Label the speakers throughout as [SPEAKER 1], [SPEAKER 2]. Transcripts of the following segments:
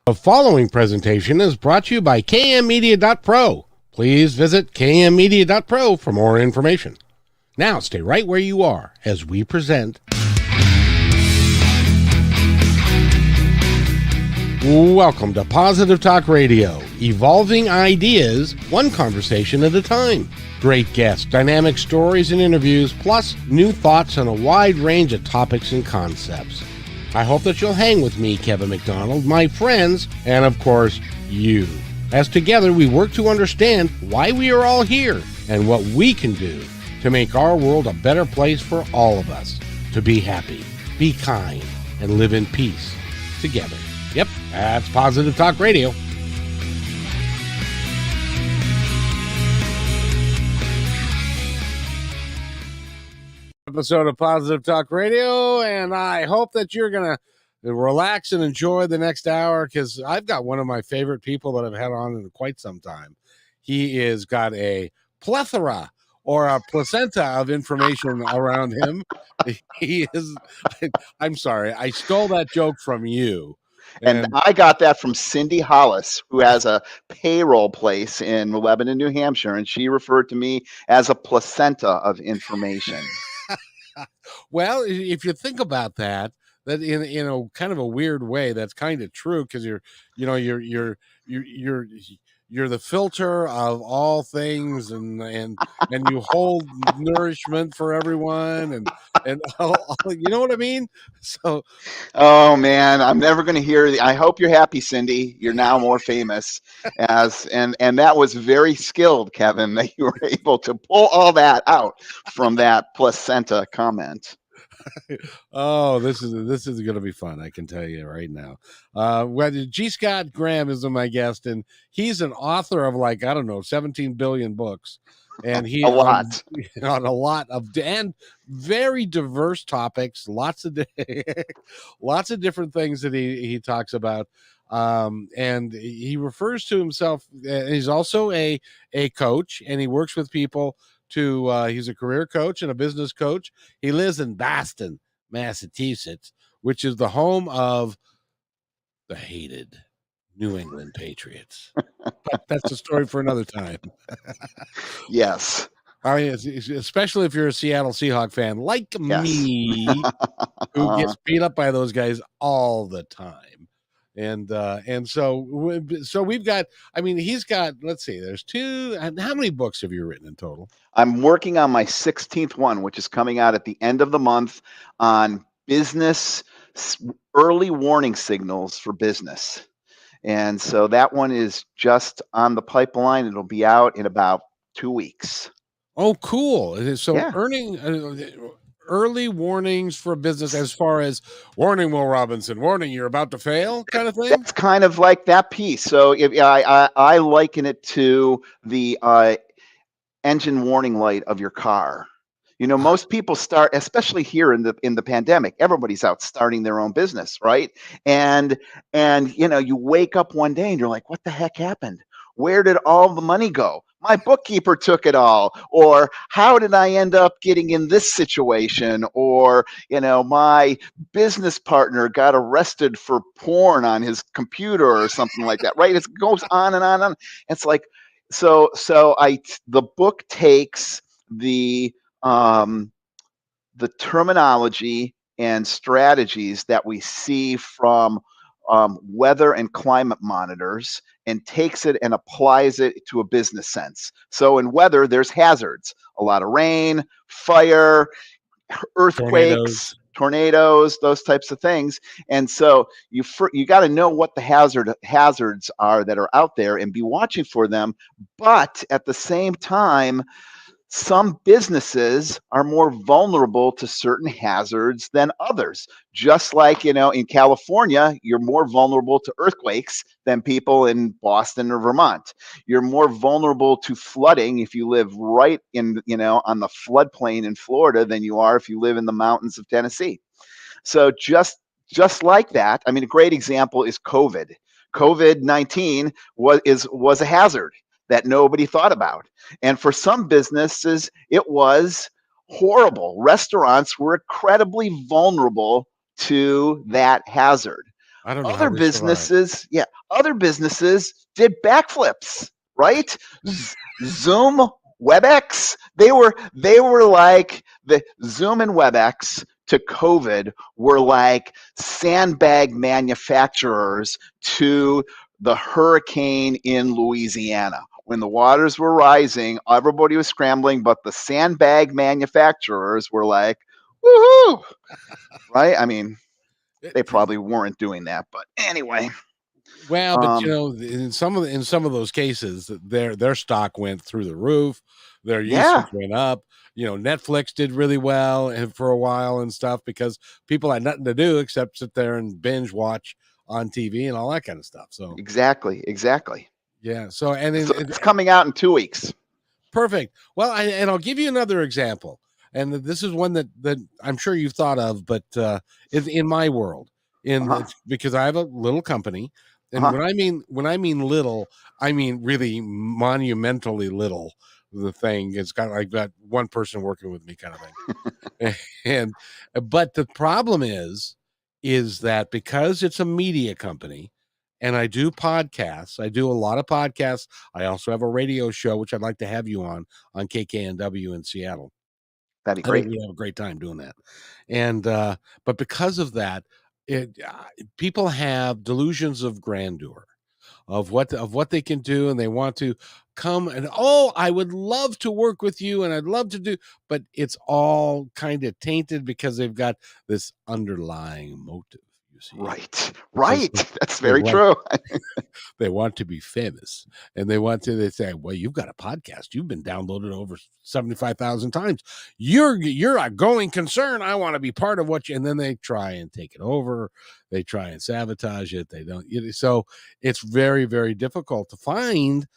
[SPEAKER 1] The following presentation is brought to you by kmmedia.pro. Please visit kmmedia.pro for more information. Now stay right where you are as we present. Welcome to Positive Talk Radio, evolving ideas one conversation at a time. Great guests, dynamic stories and interviews, plus new thoughts on a wide range of topics and concepts. I hope that you'll hang with me, Kevin McDonald, my friends, and of course, you. As together we work to understand why we are all here and what we can do to make our world a better place for all of us. To be happy, be kind, and live in peace together. Yep, that's Positive Talk Radio. Episode of Positive Talk Radio, and I hope that you're going to relax and enjoy the next hour, because I've got one of my favorite people that I've had on in quite some time. He has got a plethora or a placenta of information around him. He is, I'm sorry, I stole that joke from you.
[SPEAKER 2] And I got that from Cindy Hollis, who has a payroll place in Lebanon, New Hampshire, and she referred to me as a placenta of information.
[SPEAKER 1] Well, if you think about that in a kind of a weird way, that's kind of true, because you're the filter of all things, and you hold nourishment for everyone, and all, you know what I mean? So,
[SPEAKER 2] oh man, I'm never going to hear. I hope you're happy, Cindy. You're now more famous and that was very skilled, Kevin, that you were able to pull all that out from that placenta comment.
[SPEAKER 1] Oh, this is going to be fun. I can tell you right now. G. Scott Graham is my guest, and he's an author of 17 billion books, and he
[SPEAKER 2] a lot
[SPEAKER 1] on a lot of and very diverse topics. Lots of different things that he talks about. And he refers to himself. He's also a coach, and he works with people. He's a career coach and a business coach. He lives in Boston, Massachusetts, which is the home of the hated New England Patriots. But that's a story for another time.
[SPEAKER 2] Yes.
[SPEAKER 1] I mean, especially if you're a Seattle Seahawks fan like me, who gets beat up by those guys all the time. And so we've got, he's got, let's see, there's two. How many books have you written in total?
[SPEAKER 2] I'm working on my 16th one, which is coming out at the end of the month, on business, early warning signals for business. And so that one is just on the pipeline. It'll be out in about 2 weeks.
[SPEAKER 1] Oh, cool. So early warnings for business, as far as warning, Will Robinson, warning, you're about to fail kind of thing?
[SPEAKER 2] That's kind of like that piece. So I liken it to the engine warning light of your car. You know, most people start, especially here in the pandemic, everybody's out starting their own business, right? And you wake up one day and you're like, what the heck happened? Where did all the money go? My bookkeeper took it all. Or how did I end up getting in this situation? Or, my business partner got arrested for porn on his computer or something like that, right? It goes on and on and on. It's like, so the book takes the terminology and strategies that we see from weather and climate monitors and takes it and applies it to a business sense. So in weather, there's hazards, a lot of rain, fire, earthquakes, tornadoes, those types of things. And so you got to know what the hazards are that are out there and be watching for them. But at the same time, some businesses are more vulnerable to certain hazards than others. Just like, in California, you're more vulnerable to earthquakes than people in Boston or Vermont. You're more vulnerable to flooding if you live right in, on the floodplain in Florida than you are if you live in the mountains of Tennessee. So just like that, a great example is COVID. COVID-19 was a hazard that nobody thought about. And for some businesses, it was horrible. Restaurants were incredibly vulnerable to that hazard.
[SPEAKER 1] I don't know how
[SPEAKER 2] Other
[SPEAKER 1] they survive.
[SPEAKER 2] businesses, yeah, other businesses did backflips, right? Zoom, WebEx, they were like the Zoom and WebEx to COVID were like sandbag manufacturers to the hurricane in Louisiana. When the waters were rising, everybody was scrambling, but the sandbag manufacturers were like, woohoo, right? I mean, they probably weren't doing that, but anyway.
[SPEAKER 1] Well, but
[SPEAKER 2] Um,
[SPEAKER 1] in some of those cases, their stock went through the roof, their
[SPEAKER 2] yeah,
[SPEAKER 1] usage went up. Netflix did really well and for a while and stuff because people had nothing to do except sit there and binge watch on TV and all that kind of stuff. So
[SPEAKER 2] exactly.
[SPEAKER 1] yeah, so and
[SPEAKER 2] So it's coming out in 2 weeks.
[SPEAKER 1] perfect. Well, and I'll give you another example, and this is one that I'm sure you've thought of, but in my world,
[SPEAKER 2] Uh-huh.
[SPEAKER 1] because I have a little company, and
[SPEAKER 2] Uh-huh.
[SPEAKER 1] when I mean little, I mean really monumentally little. The thing it's got like that one person working with me kind of thing, and but the problem is that because it's a media company and I do podcasts, I do a lot of podcasts. I also have a radio show, which I'd like to have you on KKNW in Seattle.
[SPEAKER 2] That'd be
[SPEAKER 1] I think
[SPEAKER 2] great.
[SPEAKER 1] we have a great time doing that. And but because of that, people have delusions of grandeur of what they can do, and they want to come and, oh, I would love to work with you and I'd love to do, but it's all kind of tainted because they've got this underlying motive, you see,
[SPEAKER 2] Right.
[SPEAKER 1] because
[SPEAKER 2] Right. That's
[SPEAKER 1] they
[SPEAKER 2] very
[SPEAKER 1] want
[SPEAKER 2] true.
[SPEAKER 1] they want to be famous, and they say, well, you've got a podcast, you've been downloaded over 75,000 times, you're a going concern, I want to be part of what you, and then they try and take it over, they try and sabotage it, they don't, so it's very, very difficult to find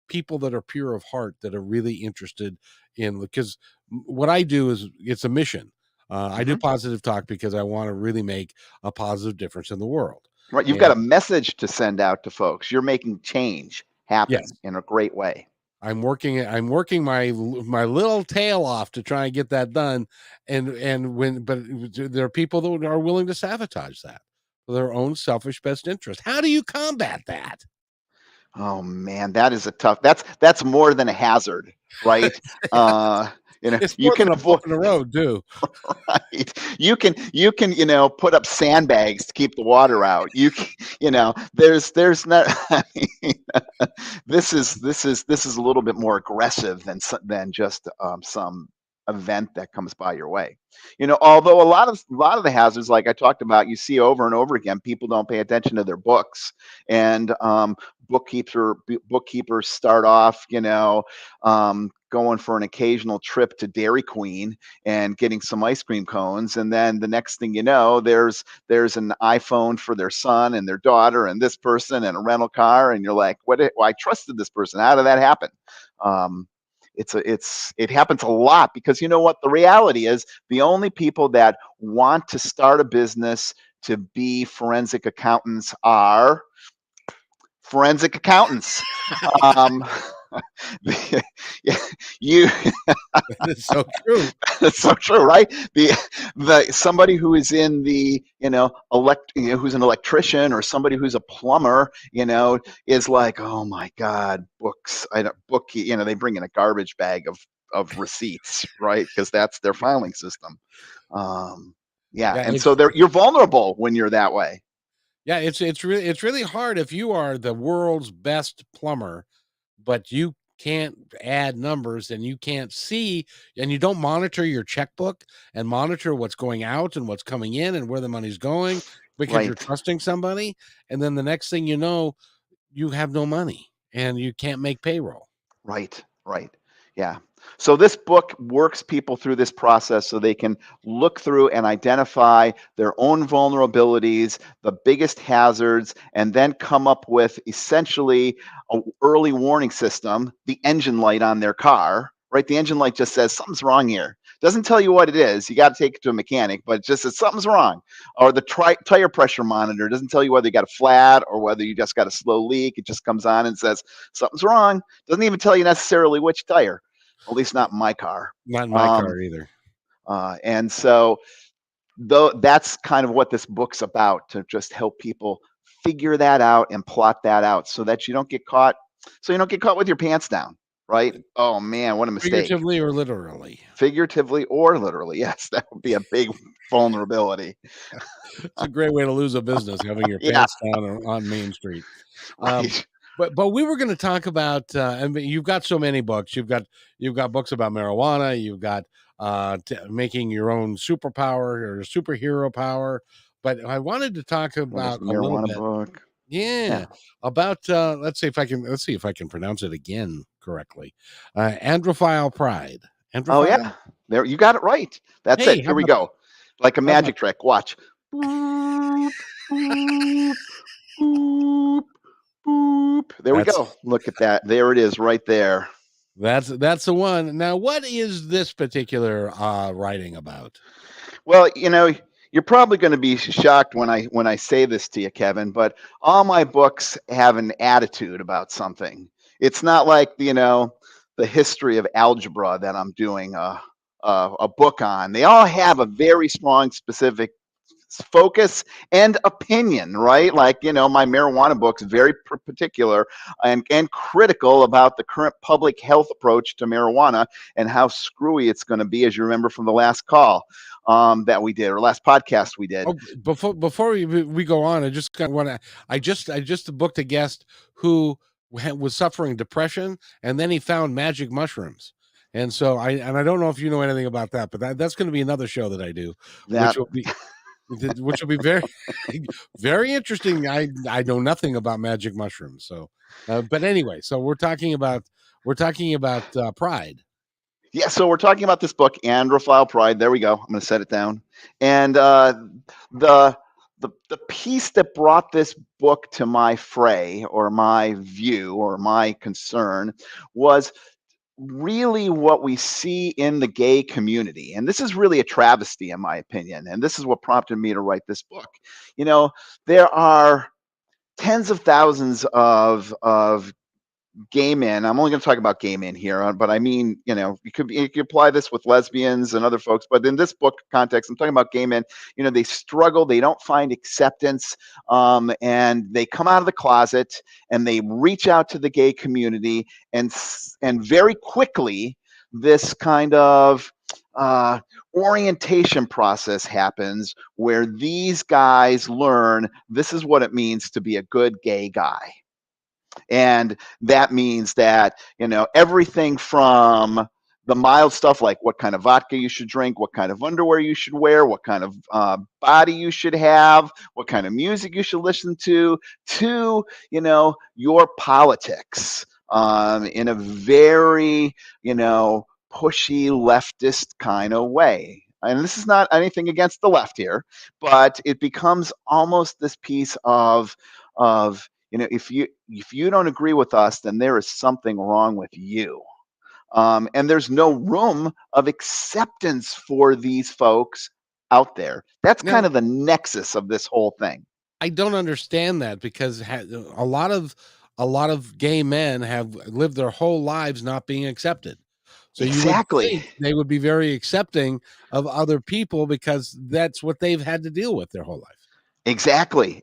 [SPEAKER 1] people that are pure of heart that are really interested in, because what I do is it's a mission. I do
[SPEAKER 2] Hmm.
[SPEAKER 1] positive talk because I want to really make a positive difference in the world.
[SPEAKER 2] Right. You've got
[SPEAKER 1] And
[SPEAKER 2] a message to send out to folks. You're making change happen
[SPEAKER 1] yes,
[SPEAKER 2] in a great way.
[SPEAKER 1] I'm working my little tail off to try and get that done, and when but there are people that are willing to sabotage that for their own selfish best interest. How do you combat that?
[SPEAKER 2] Oh man, that is a tough. That's more than a hazard, right? Uh,
[SPEAKER 1] It's
[SPEAKER 2] you
[SPEAKER 1] more
[SPEAKER 2] can
[SPEAKER 1] than a bump
[SPEAKER 2] avoid.
[SPEAKER 1] in the road, too.
[SPEAKER 2] Right. You can put up sandbags to keep the water out. There's not. I mean, this is a little bit more aggressive than just some event that comes by your way. Although a lot of the hazards, like I talked about, you see over and over again. People don't pay attention to their books, and bookkeepers start off, going for an occasional trip to Dairy Queen and getting some ice cream cones, and then the next thing you know, there's an iPhone for their son and their daughter and this person and a rental car, and you're like, well, I trusted this person, how did that happen? um, it happens a lot, because you know what the reality is, the only people that want to start a business to be forensic accountants are forensic accountants. um, you
[SPEAKER 1] It's so true.
[SPEAKER 2] That's so true, right? The somebody who is in the who's an electrician, or somebody who's a plumber, is like, oh my God, books. I don't book. They bring in a garbage bag of receipts, right? Because that's their filing system. Yeah,
[SPEAKER 1] Yeah,
[SPEAKER 2] and so you're vulnerable when you're that way.
[SPEAKER 1] it's really hard if you are the world's best plumber, but you can't add numbers and you can't see and you don't monitor your checkbook and monitor what's going out and what's coming in and where the money's going because you're
[SPEAKER 2] Right.
[SPEAKER 1] trusting somebody, and then the next thing you know, you have no money and you can't make payroll.
[SPEAKER 2] Right, right. Yeah. So this book works people through this process so they can look through and identify their own vulnerabilities, the biggest hazards, and then come up with essentially an early warning system, the engine light on their car, right? The engine light just says something's wrong here. Doesn't tell you what it is. You got to take it to a mechanic, but it just says something's wrong. Or the tire pressure monitor doesn't tell you whether you got a flat or whether you just got a slow leak. It just comes on and says something's wrong. Doesn't even tell you necessarily which tire, at least not in my car.
[SPEAKER 1] Not in my
[SPEAKER 2] Um,
[SPEAKER 1] car either.
[SPEAKER 2] and so though that's kind of what this book's about, to just help people figure that out and plot that out so that you don't get caught, so you don't get caught with your pants down, right? Oh man, what a mistake.
[SPEAKER 1] Figuratively or literally?
[SPEAKER 2] Figuratively or literally. Yes, that would be a big vulnerability.
[SPEAKER 1] It's a great way to lose a business, having your
[SPEAKER 2] Yeah,
[SPEAKER 1] pants down on Main Street. Um,
[SPEAKER 2] right.
[SPEAKER 1] but we were going to talk about. I mean, you've got so many books. You've got books about marijuana. You've got making your own superpower or superhero power. But I wanted to talk
[SPEAKER 2] Well, there's
[SPEAKER 1] about
[SPEAKER 2] the
[SPEAKER 1] a little
[SPEAKER 2] marijuana
[SPEAKER 1] bit.
[SPEAKER 2] book.
[SPEAKER 1] Yeah,
[SPEAKER 2] Yeah.
[SPEAKER 1] about let's see if I can pronounce it again correctly. Androphile pride.
[SPEAKER 2] Oh
[SPEAKER 1] Androphile.
[SPEAKER 2] yeah. There, you got it right. That's
[SPEAKER 1] Hey,
[SPEAKER 2] it. Here we go. Like a
[SPEAKER 1] how about
[SPEAKER 2] magic trick. Watch. Boop, boop, boop, boop. There we
[SPEAKER 1] that's
[SPEAKER 2] go. Look at that. There it is right there.
[SPEAKER 1] that's the one. Now, what is this particular writing about?
[SPEAKER 2] Well, you're probably going to be shocked when I say this to you, Kevin, but all my books have an attitude about something. It's not like, the history of algebra that I'm doing a book on. They all have a very strong specific focus and opinion, right? Like, my marijuana book's very particular and critical about the current public health approach to marijuana and how screwy it's going to be, as you remember from the last call that we did, or last podcast we did.
[SPEAKER 1] Oh, before we go on, I just want to. I just booked a guest who was suffering depression, and then he found magic mushrooms, and so I don't know if you know anything about that, but that's going to be another show that I do, which
[SPEAKER 2] That
[SPEAKER 1] will be very very interesting. I know nothing about magic mushrooms, so but anyway, so we're talking about pride.
[SPEAKER 2] Yeah, so we're talking about this book, Androphile Pride. There we go. I'm going to set it down. And the the piece that brought this book to my fray, or my view, or my concern, was really what we see in the gay community. And this is really a travesty, in my opinion. And this is what prompted me to write this book. There are tens of thousands of gay men. I'm only going to talk about gay men here, but I mean, you could apply this with lesbians and other folks. But in this book context, I'm talking about gay men. They struggle, they don't find acceptance, and they come out of the closet and they reach out to the gay community, and very quickly this kind of orientation process happens where these guys learn this is what it means to be a good gay guy. And that means that, everything from the mild stuff like what kind of vodka you should drink, what kind of underwear you should wear, what kind of body you should have, what kind of music you should listen to, your politics in a very, pushy leftist kind of way. And this is not anything against the left here, but it becomes almost this piece of if you don't agree with us, then there is something wrong with you. And there's no room of acceptance for these folks out there. That's kind
[SPEAKER 1] Now,
[SPEAKER 2] of the nexus of this whole thing.
[SPEAKER 1] I don't understand that because a lot of gay men have lived their whole lives not being accepted. So you would
[SPEAKER 2] Exactly.
[SPEAKER 1] think they would be very accepting of other people because that's what they've had to deal with their whole life.
[SPEAKER 2] Exactly.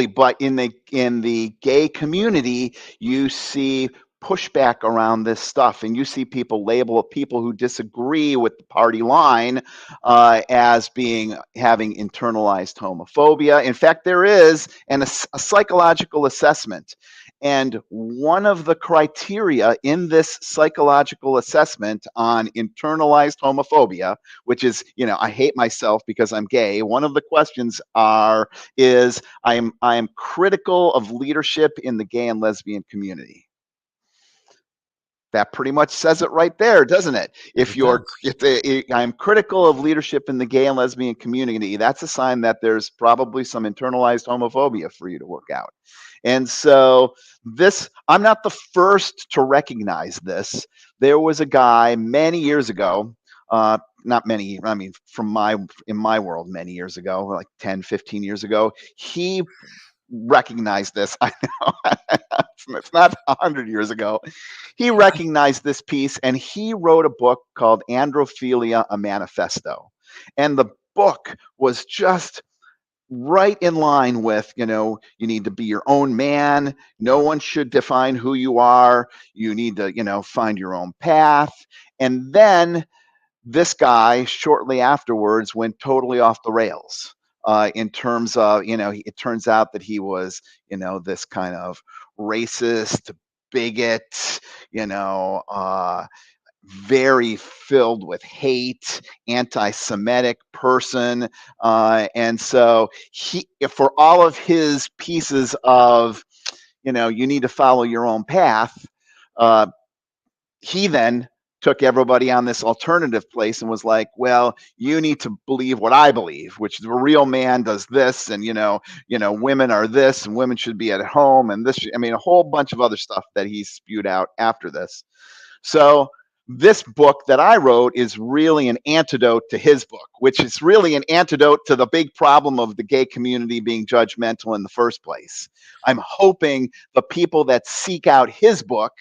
[SPEAKER 2] But in the gay community, you see pushback around this stuff, and you see people label people who disagree with the party line as having internalized homophobia. In fact, there is a psychological assessment. And one of the criteria in this psychological assessment on internalized homophobia, which is, I hate myself because I'm gay. One of the questions is I am critical of leadership in the gay and lesbian community. That pretty much says it right there, doesn't it? If I'm critical of leadership in the gay and lesbian community, that's a sign that there's probably some internalized homophobia for you to work out. And so I'm not the first to recognize this. There was a guy many years ago, not many, I mean, in my world, many years ago, like 10, 15 years ago, he recognized this. I know it's not 100 years ago. He recognized this piece and he wrote a book called Androphilia, a Manifesto. And book was just right in line with, you need to be your own man. No one should define who you are. You need to, find your own path. And then this guy shortly afterwards went totally off the rails, in terms of, it turns out that he was, this kind of racist, bigot, you know, very filled with hate, anti-Semitic person. And so for all of his pieces of, you need to follow your own path, uh, he then took everybody on this alternative place and was like, well, you need to believe what I believe, which the real man does this, and women are this, and women should be at home, and this. I mean, a whole bunch of other stuff that he spewed out after this. So this book that I wrote is really an antidote to his book, which is really an antidote to the big problem of the gay community being judgmental in the first place. I'm hoping the people that seek out his book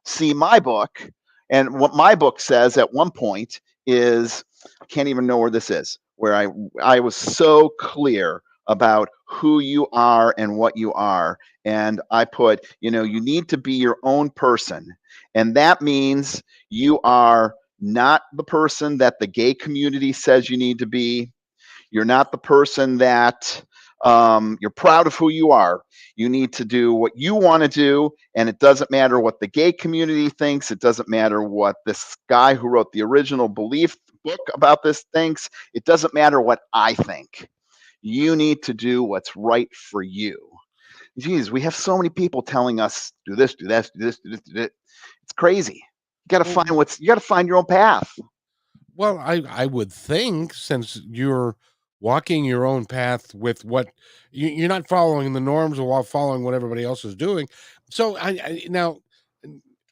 [SPEAKER 2] see my book. And what my book says at one point is, I can't even know where this is, where I was so clear about who you are and what you are. And I put, you need to be your own person. And that means you are not the person that the gay community says you need to be. You're not the person that you're proud of who you are. You need to do what you want to do, and it doesn't matter what the gay community thinks. It doesn't matter what this guy who wrote the original belief book about this thinks. It doesn't matter what I think. You need to do what's right for you. Geez, we have so many people telling us do this, do this, do this, do this, do this. It's crazy.
[SPEAKER 1] Well,
[SPEAKER 2] You got to find your own path.
[SPEAKER 1] Well, I would think, since you're walking your own path with what you're not following the norms or while following what everybody else is doing. So now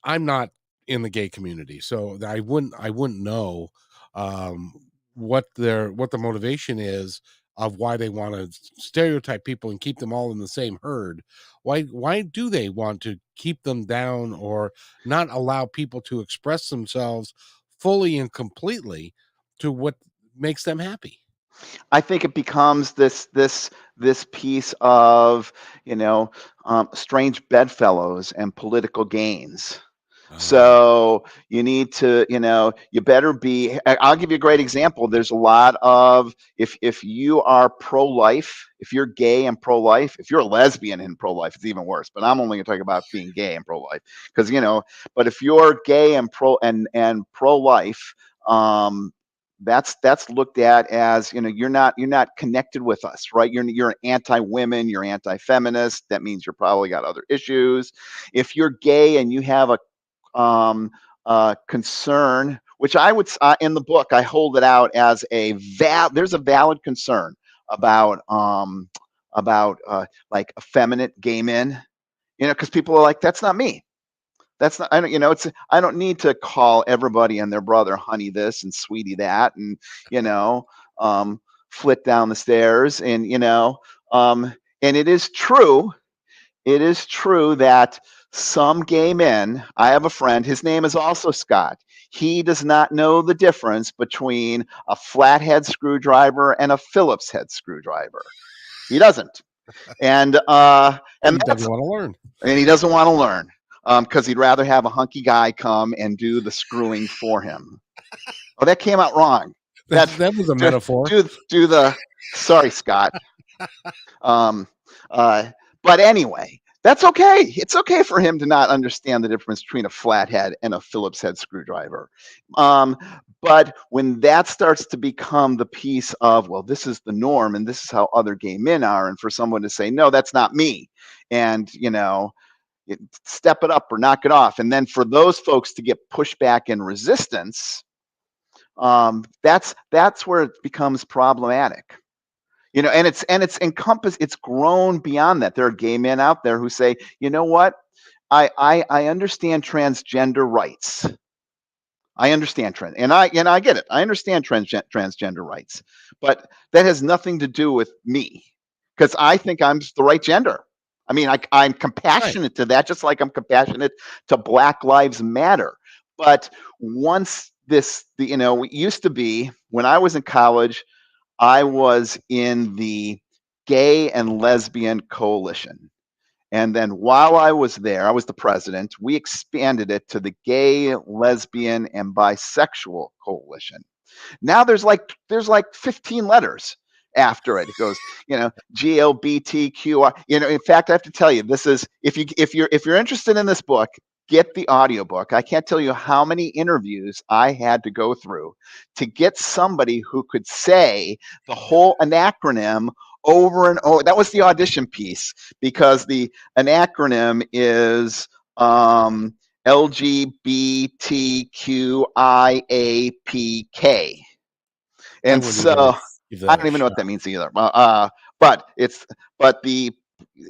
[SPEAKER 1] I'm not in the gay community, so I wouldn't know um, what the motivation is of why they want to stereotype people and keep them all in the same herd. Why do they want to keep them down or not allow people to express themselves fully and completely to what makes them happy?
[SPEAKER 2] I think it becomes this piece of, strange bedfellows and political gains.
[SPEAKER 1] Oh,
[SPEAKER 2] So you need to, you better be. I'll give you a great example. There's a lot of, if you are pro-life, if you're gay and pro-life, if you're a lesbian and pro-life, it's even worse. But I'm only going to talk about being gay and pro-life, because But if you're gay and pro-life, um, that's looked at as, you're not connected with us, right? You're an anti-women, you're anti-feminist. That means you're probably got other issues. If you're gay and you have a concern, which I would, in the book, I hold it out as there's a valid concern about like effeminate gay men, because people are like, that's not me. That's not, I don't, I don't need to call everybody and their brother honey this and sweetie that, and, you know, flit down the stairs, and, and it is true that some gay men, I have a friend, his name is also Scott. He does not know the difference between a flathead screwdriver and a Phillips head screwdriver. He doesn't. And
[SPEAKER 1] and he doesn't want to learn.
[SPEAKER 2] he doesn't want to learn, because he'd rather have a hunky guy come and do the screwing for him. Oh, that came out wrong.
[SPEAKER 1] That
[SPEAKER 2] That
[SPEAKER 1] that was a
[SPEAKER 2] do
[SPEAKER 1] metaphor.
[SPEAKER 2] do the sorry, Scott. Um, uh, but anyway, that's okay. It's okay for him to not understand the difference between a flathead and a Phillips head screwdriver. Um, but when that starts to become the piece of, well, this is the norm and this is how other gay men are, and for someone to say, no, that's not me, and step it up or knock it off, and then for those folks to get pushback and resistance, that's where it becomes problematic. And it's encompassed, it's grown beyond that. There are gay men out there who say, you know what, I understand transgender rights. I understand and I get it. I understand transgender rights, but that has nothing to do with me, because I think I'm the right gender. I mean, I'm
[SPEAKER 1] Right.
[SPEAKER 2] compassionate to that, just like I'm compassionate to Black Lives Matter. But once it used to be when I was in college, I was in the Gay and Lesbian Coalition. And then while I was there, I was the president. We expanded it to the Gay, Lesbian, and Bisexual Coalition. Now there's like 15 letters after it. It goes, GLBTQI. In fact, I have to tell you, this is if you're interested in this book, get the audiobook. I can't tell you how many interviews I had to go through to get somebody who could say the whole acronym over and over. That was the audition piece, because the an acronym is LGBTQIAPK.
[SPEAKER 1] I
[SPEAKER 2] And
[SPEAKER 1] wouldn't even
[SPEAKER 2] so
[SPEAKER 1] give
[SPEAKER 2] I
[SPEAKER 1] that
[SPEAKER 2] don't
[SPEAKER 1] a
[SPEAKER 2] even know
[SPEAKER 1] shot.
[SPEAKER 2] what that means either. But it's but the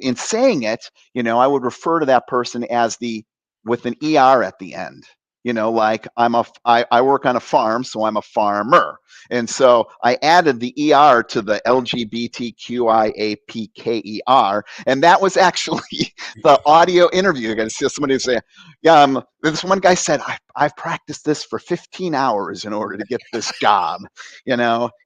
[SPEAKER 2] in saying it, I would refer to that person as the with an ER at the end. Like I work on a farm, so I'm a farmer. And so I added the ER to the LGBTQIAPKER. And that was actually the audio interview. You're going to see somebody say, yeah, this one guy said, I've practiced this for 15 hours in order to get this job. He's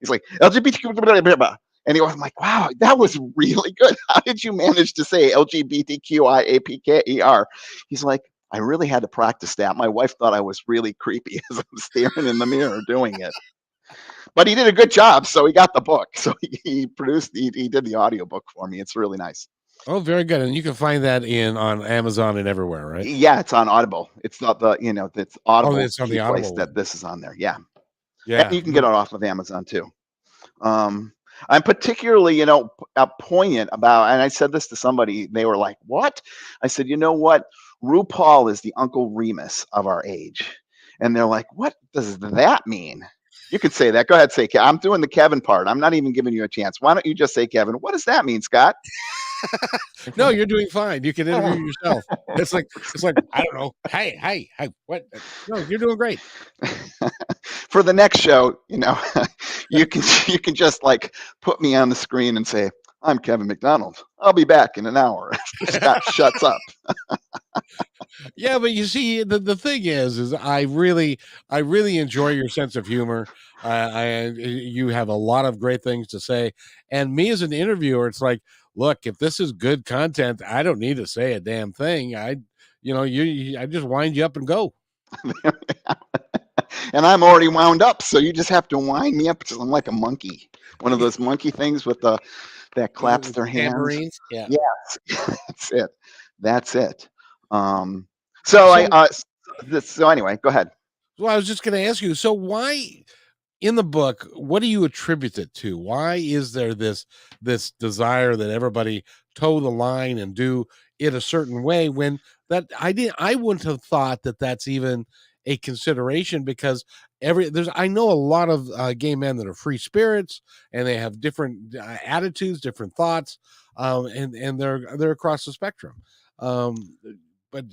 [SPEAKER 2] like, LGBTQ. And he was like, wow, that was really good. How did you manage to say LGBTQIAPKER? He's like, I really had to practice that. My wife thought I was really creepy as I'm staring in the mirror doing it. But he did a good job, so he got the book. So he did the audiobook for me. It's really nice.
[SPEAKER 1] Oh, very good. And you can find that on Amazon and everywhere, right?
[SPEAKER 2] Yeah, it's on Audible. It's not it's
[SPEAKER 1] Oh,
[SPEAKER 2] Audible's
[SPEAKER 1] it's on
[SPEAKER 2] key
[SPEAKER 1] the
[SPEAKER 2] place
[SPEAKER 1] Audible
[SPEAKER 2] that
[SPEAKER 1] one.
[SPEAKER 2] this is on there. Yeah. And
[SPEAKER 1] Yeah.
[SPEAKER 2] you can get it off of Amazon too. I'm particularly, poignant about, and I said this to somebody, they were like, what? I said, you know what? RuPaul is the Uncle Remus of our age. And they're like, what does that mean? You could say that. Go ahead, say, I'm doing the Kevin part. I'm not even giving you a chance. Why don't you just say, Kevin, what does that mean, Scott?
[SPEAKER 1] No, you're doing fine. You can interview yourself. It's like I don't know. Hey, what? No, you're doing great.
[SPEAKER 2] For the next show, you can just like put me on the screen and say, I'm Kevin McDonald. I'll be back in an hour after Scott shuts up.
[SPEAKER 1] Yeah, but you see, the thing is I really enjoy your sense of humor. You have a lot of great things to say, and me as an interviewer, it's like, look, if this is good content, I don't need to say a damn thing. I just wind you up and go.
[SPEAKER 2] And I'm already wound up, so you just have to wind me up because I'm like a monkey, one of those monkey things with that claps their hands.
[SPEAKER 1] Tambourines, yeah.
[SPEAKER 2] Yes, that's it. That's it. So
[SPEAKER 1] So,
[SPEAKER 2] so anyway, go ahead.
[SPEAKER 1] well, I was just going to ask you. So, why in the book, what do you attribute it to? Why is there this desire that everybody toe the line and do it a certain way when I wouldn't have thought that that's even a consideration, because I know a lot of gay men that are free spirits and they have different attitudes, different thoughts, and they're across the spectrum. But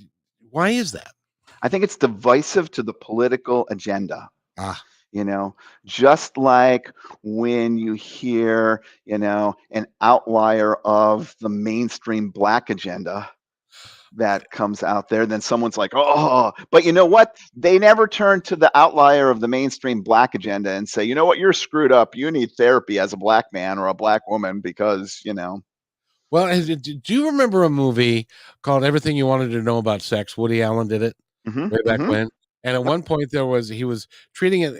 [SPEAKER 1] why is that?
[SPEAKER 2] I think it's divisive to the political agenda.
[SPEAKER 1] Ah,
[SPEAKER 2] Just like when you hear, an outlier of the mainstream black agenda that comes out there, then someone's like, oh, but you know what? They never turn to the outlier of the mainstream black agenda and say, you know what, you're screwed up. You need therapy as a black man or a black woman because,
[SPEAKER 1] well, do you remember a movie called Everything You Wanted to Know About Sex? Woody Allen did it
[SPEAKER 2] mm-hmm,
[SPEAKER 1] way back
[SPEAKER 2] mm-hmm.
[SPEAKER 1] when. And at one point he was treating it,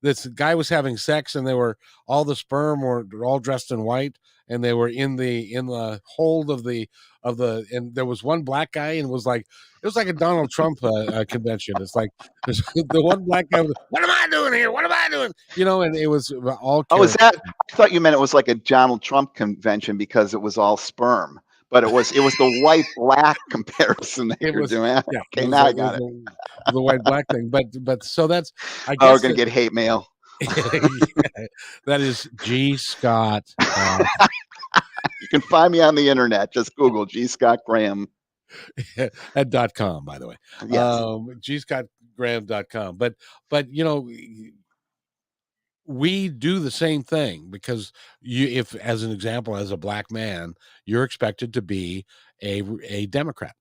[SPEAKER 1] this guy was having sex, and they were all the sperm were all dressed in white, and they were in the hold of and there was one black guy, and it was like a Donald Trump convention. It's like there's the one black guy was, what am I doing here? What am I doing? And it was all
[SPEAKER 2] Oh, is
[SPEAKER 1] character.
[SPEAKER 2] that? I thought you meant it was like a Donald Trump convention because it was all sperm, but it was the white black comparison that
[SPEAKER 1] It
[SPEAKER 2] you're
[SPEAKER 1] was,
[SPEAKER 2] doing.
[SPEAKER 1] yeah,
[SPEAKER 2] Okay, now I got it.
[SPEAKER 1] the white black thing. But so that's, I
[SPEAKER 2] Oh, we're
[SPEAKER 1] guess
[SPEAKER 2] gonna get hate mail.
[SPEAKER 1] that is G. Scott.
[SPEAKER 2] You can find me on the internet. Just Google G. Scott Graham.
[SPEAKER 1] at .com, by the way.
[SPEAKER 2] Yes.
[SPEAKER 1] GScottGraham.com. But we do the same thing, because if, as an example, as a black man, you're expected to be a Democrat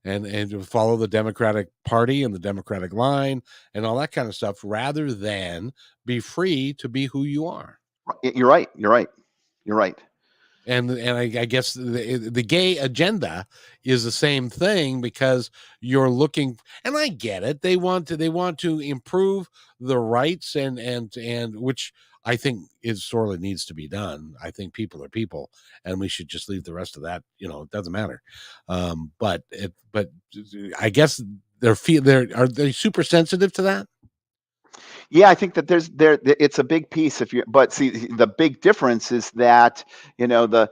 [SPEAKER 1] and to follow the Democratic Party and the Democratic line and all that kind of stuff, rather than be free to be who you are.
[SPEAKER 2] You're right. You're right. You're right.
[SPEAKER 1] And I guess the gay agenda is the same thing, because you're looking, and I get it. They want to improve the rights, and which I think is sorely needs to be done. I think people are people, and we should just leave the rest of that. It doesn't matter. But I guess are they super sensitive to that?
[SPEAKER 2] Yeah, I think that it's a big piece. But see, the big difference is that the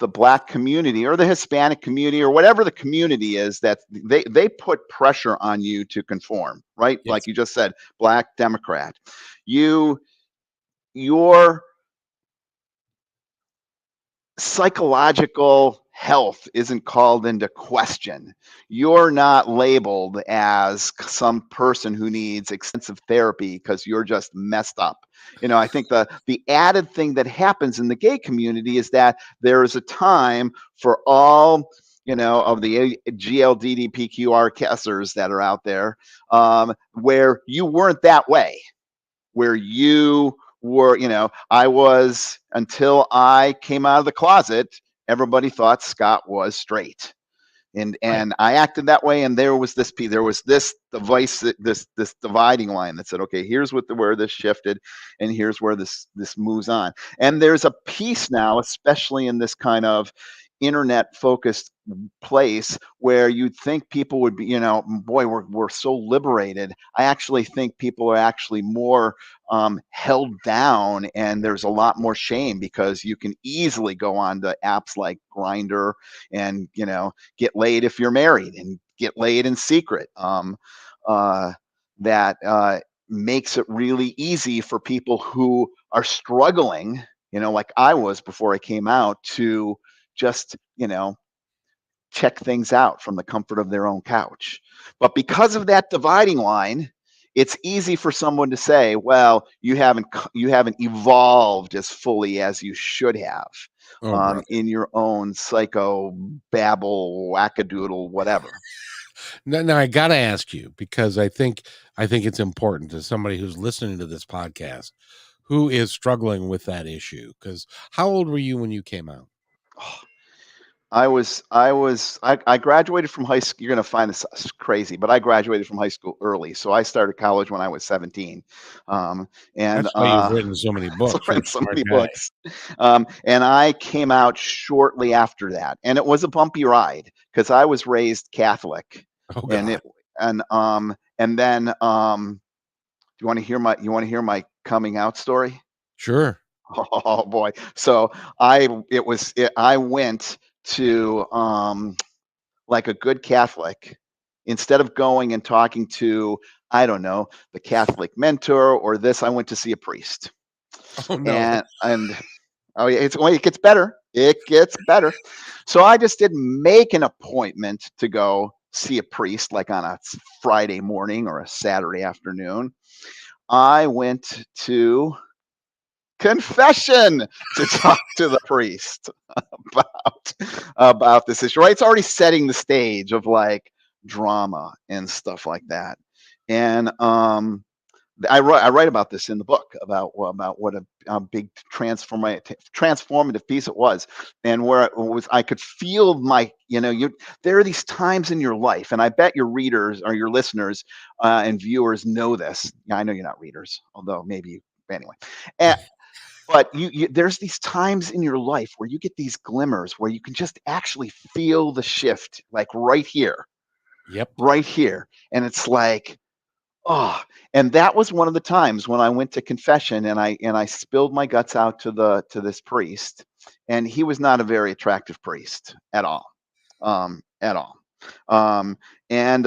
[SPEAKER 2] black community or the Hispanic community or whatever the community is, that they put pressure on you to conform, right? Like
[SPEAKER 1] Yes.
[SPEAKER 2] you just said, black Democrat. You your psychological health isn't called into question. You're not labeled as some person who needs extensive therapy because you're just messed up. I think the added thing that happens in the gay community is that there is a time for all of the GLDDPQR casters that are out there, where you weren't that way, where you were, I was, until I came out of the closet, everybody thought Scott was straight. And
[SPEAKER 1] Right.
[SPEAKER 2] and I acted that way, and there was this device, this dividing line that said, okay, here's where this shifted, and here's where this moves on. And there's a piece now, especially in this kind of internet focused place, where you'd think people would be, boy, we're so liberated. I actually think people are actually more held down, and there's a lot more shame because you can easily go on to apps like Grinder and get laid if you're married and get laid in secret. That makes it really easy for people who are struggling, like I was before I came out, to just check things out from the comfort of their own couch. But because of that dividing line, it's easy for someone to say, well, you haven't evolved as fully as you should have,
[SPEAKER 1] Oh, brother.
[SPEAKER 2] in your own psycho babble wackadoodle whatever.
[SPEAKER 1] Now I got to ask you, because I think it's important to somebody who's listening to this podcast who is struggling with that issue. Because how old were you when you came out?
[SPEAKER 2] I graduated from high school. You're going to find this crazy, but I graduated from high school early. So I started college when I was 17. And
[SPEAKER 1] That's why you've written so many
[SPEAKER 2] so
[SPEAKER 1] books.
[SPEAKER 2] I
[SPEAKER 1] You're
[SPEAKER 2] read
[SPEAKER 1] a
[SPEAKER 2] so
[SPEAKER 1] smart
[SPEAKER 2] many
[SPEAKER 1] guy.
[SPEAKER 2] books. And I came out shortly after that. And it was a bumpy ride because I was raised Catholic.
[SPEAKER 1] Oh
[SPEAKER 2] And
[SPEAKER 1] God,
[SPEAKER 2] it, and then, you want to hear my coming out story?
[SPEAKER 1] sure.
[SPEAKER 2] Oh boy. So I went to, like a good Catholic, instead of going and talking to, I don't know, the Catholic mentor or this, I went to see a priest.
[SPEAKER 1] Oh no.
[SPEAKER 2] And oh yeah, it gets better. It gets better. So I just didn't make an appointment to go see a priest like on a Friday morning or a Saturday afternoon. I went to confession to talk to the priest about about this issue. Right, it's already setting the stage of like drama and stuff like that. And I write about this in the book about what a big transformative piece it was, and where it was I could feel there are these times in your life, and I bet your readers or your listeners and viewers know this. I know you're not readers, although maybe anyway. And, but there's these times in your life where you get these glimmers where you can just actually feel the shift, like
[SPEAKER 1] Yep.
[SPEAKER 2] right here, and it's like, oh. And that was one of the times when I went to confession, and I spilled my guts out to this priest, and he was not a very attractive priest at all, at all. Um, and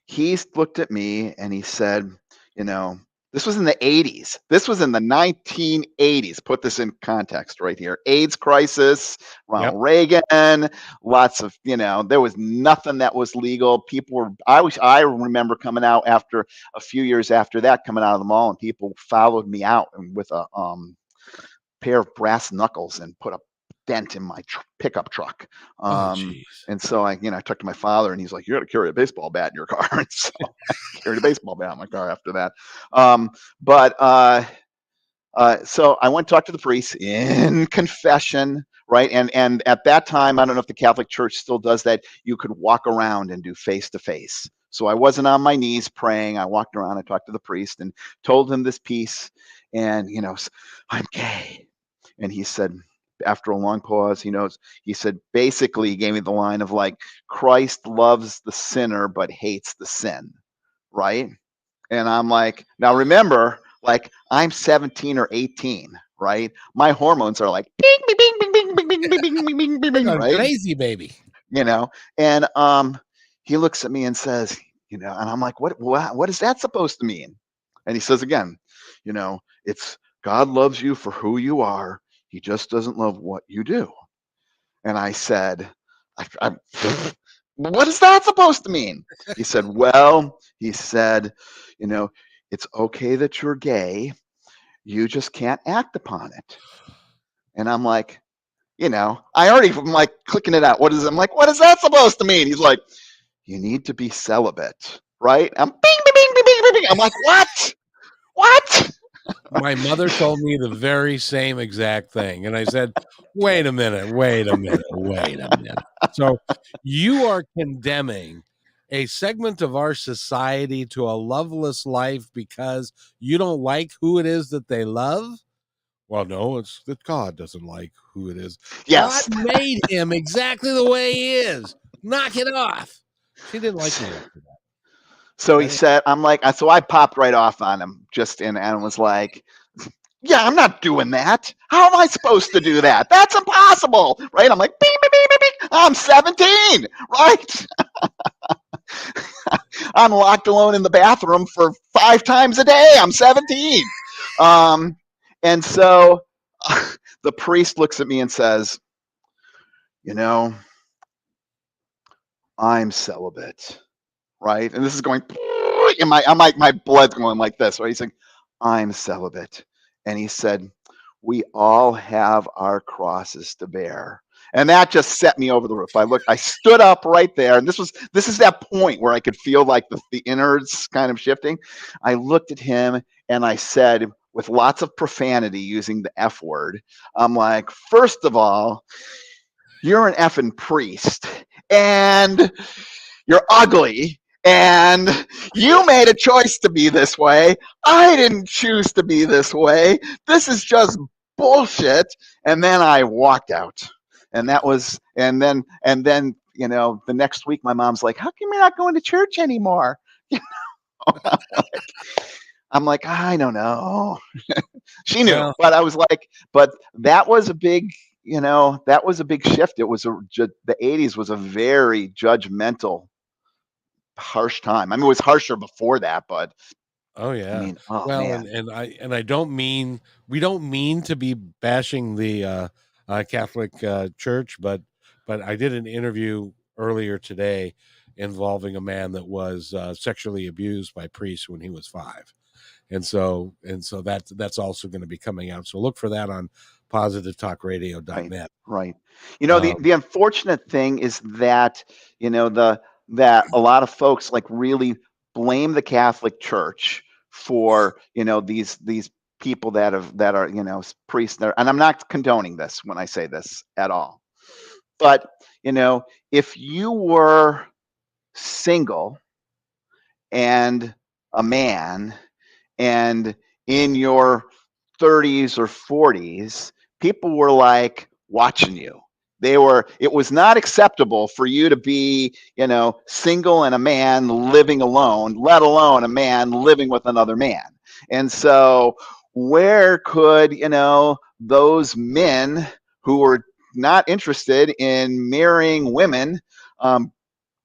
[SPEAKER 2] He looked at me and he said, you know, this was in the 80s. This was in the 1980s. Put this in context right here. AIDS crisis,
[SPEAKER 1] Yep.
[SPEAKER 2] Ronald Reagan, lots of, there was nothing that was legal. I remember coming out after a few years after that, coming out of the mall, and people followed me out with a pair of brass knuckles and put a dent in my pickup truck.
[SPEAKER 1] Oh, jeez.
[SPEAKER 2] And so I talked to my father, and he's like, "You got to carry a baseball bat in your car." And so I carried a baseball bat in my car after that. So I went to talk to the priest in confession, right? And at that time, I don't know if the Catholic Church still does that. You could walk around and do face to face. So I wasn't on my knees praying. I walked around. I talked to the priest and told him this piece. And I'm gay. And he said, after a long pause, he said, basically, he gave me the line of like, Christ loves the sinner but hates the sin, right? And I'm like, now remember, like I'm 17 or 18, right? My hormones are like bing, bing, bing, bing, bing, bing, bing, bing, bing, bing, bing, bing, right?
[SPEAKER 1] Crazy baby.
[SPEAKER 2] And he looks at me and says, and I'm like, what is that supposed to mean? And he says again, it's God loves you for who you are. He just doesn't love what you do. And I said, what is that supposed to mean? He said, it's okay that you're gay. You just can't act upon it. And I'm like, I already am like clicking it out. I'm like, what is that supposed to mean? He's like, you need to be celibate, right? I'm bing, bing, bing, bing, bing, bing. I'm like, what? What?
[SPEAKER 1] My mother told me the very same exact thing. And I said, wait a minute. So you are condemning a segment of our society to a loveless life because you don't like who it is that they love? Well, no, it's that God doesn't like who it is.
[SPEAKER 2] Yes.
[SPEAKER 1] God made him exactly the way he is. Knock it off. She didn't like me after that.
[SPEAKER 2] So he said, so I popped right off on him and was like, yeah, I'm not doing that. How am I supposed to do that? That's impossible, right? I'm like, bing, bing, bing, bing, bing. I'm 17, right? I'm locked alone in the bathroom for 5 times a day. I'm 17. And so the priest looks at me and says, I'm celibate, right? And this is going in my blood's going like this, right? He's like, I'm celibate. And he said, we all have our crosses to bear. And that just set me over the roof. I stood up right there. And this is that point where I could feel like the innards kind of shifting. I looked at him and I said, with lots of profanity using the F word, I'm like, first of all, you're an effing priest and you're ugly and you made a choice to be this way. I didn't choose to be this way. This is just bullshit. And then I walked out. And then the next week my mom's like, how come you're not going to church anymore? I'm like, I don't know. She knew,
[SPEAKER 1] Well,
[SPEAKER 2] but I was like, but that was a big shift. It was the 80s was a very judgmental, harsh time. I mean, it was harsher before that, but
[SPEAKER 1] oh yeah.
[SPEAKER 2] I mean, oh
[SPEAKER 1] Well,
[SPEAKER 2] man.
[SPEAKER 1] I don't mean we don't mean to be bashing the Catholic Church, but I did an interview earlier today involving a man that was sexually abused by priests when he was 5, and so that's also going to be coming out. So look for that on positivetalkradio.net.
[SPEAKER 2] Right.
[SPEAKER 1] Um,
[SPEAKER 2] The unfortunate thing is that, that a lot of folks like really blame the Catholic Church for, these people that are, priests there. And I'm not condoning this when I say this at all. But, if you were single and a man and in your 30s or 40s, people were like watching you. It was not acceptable for you to be, single and a man living alone, let alone a man living with another man. And so where could, those men who were not interested in marrying women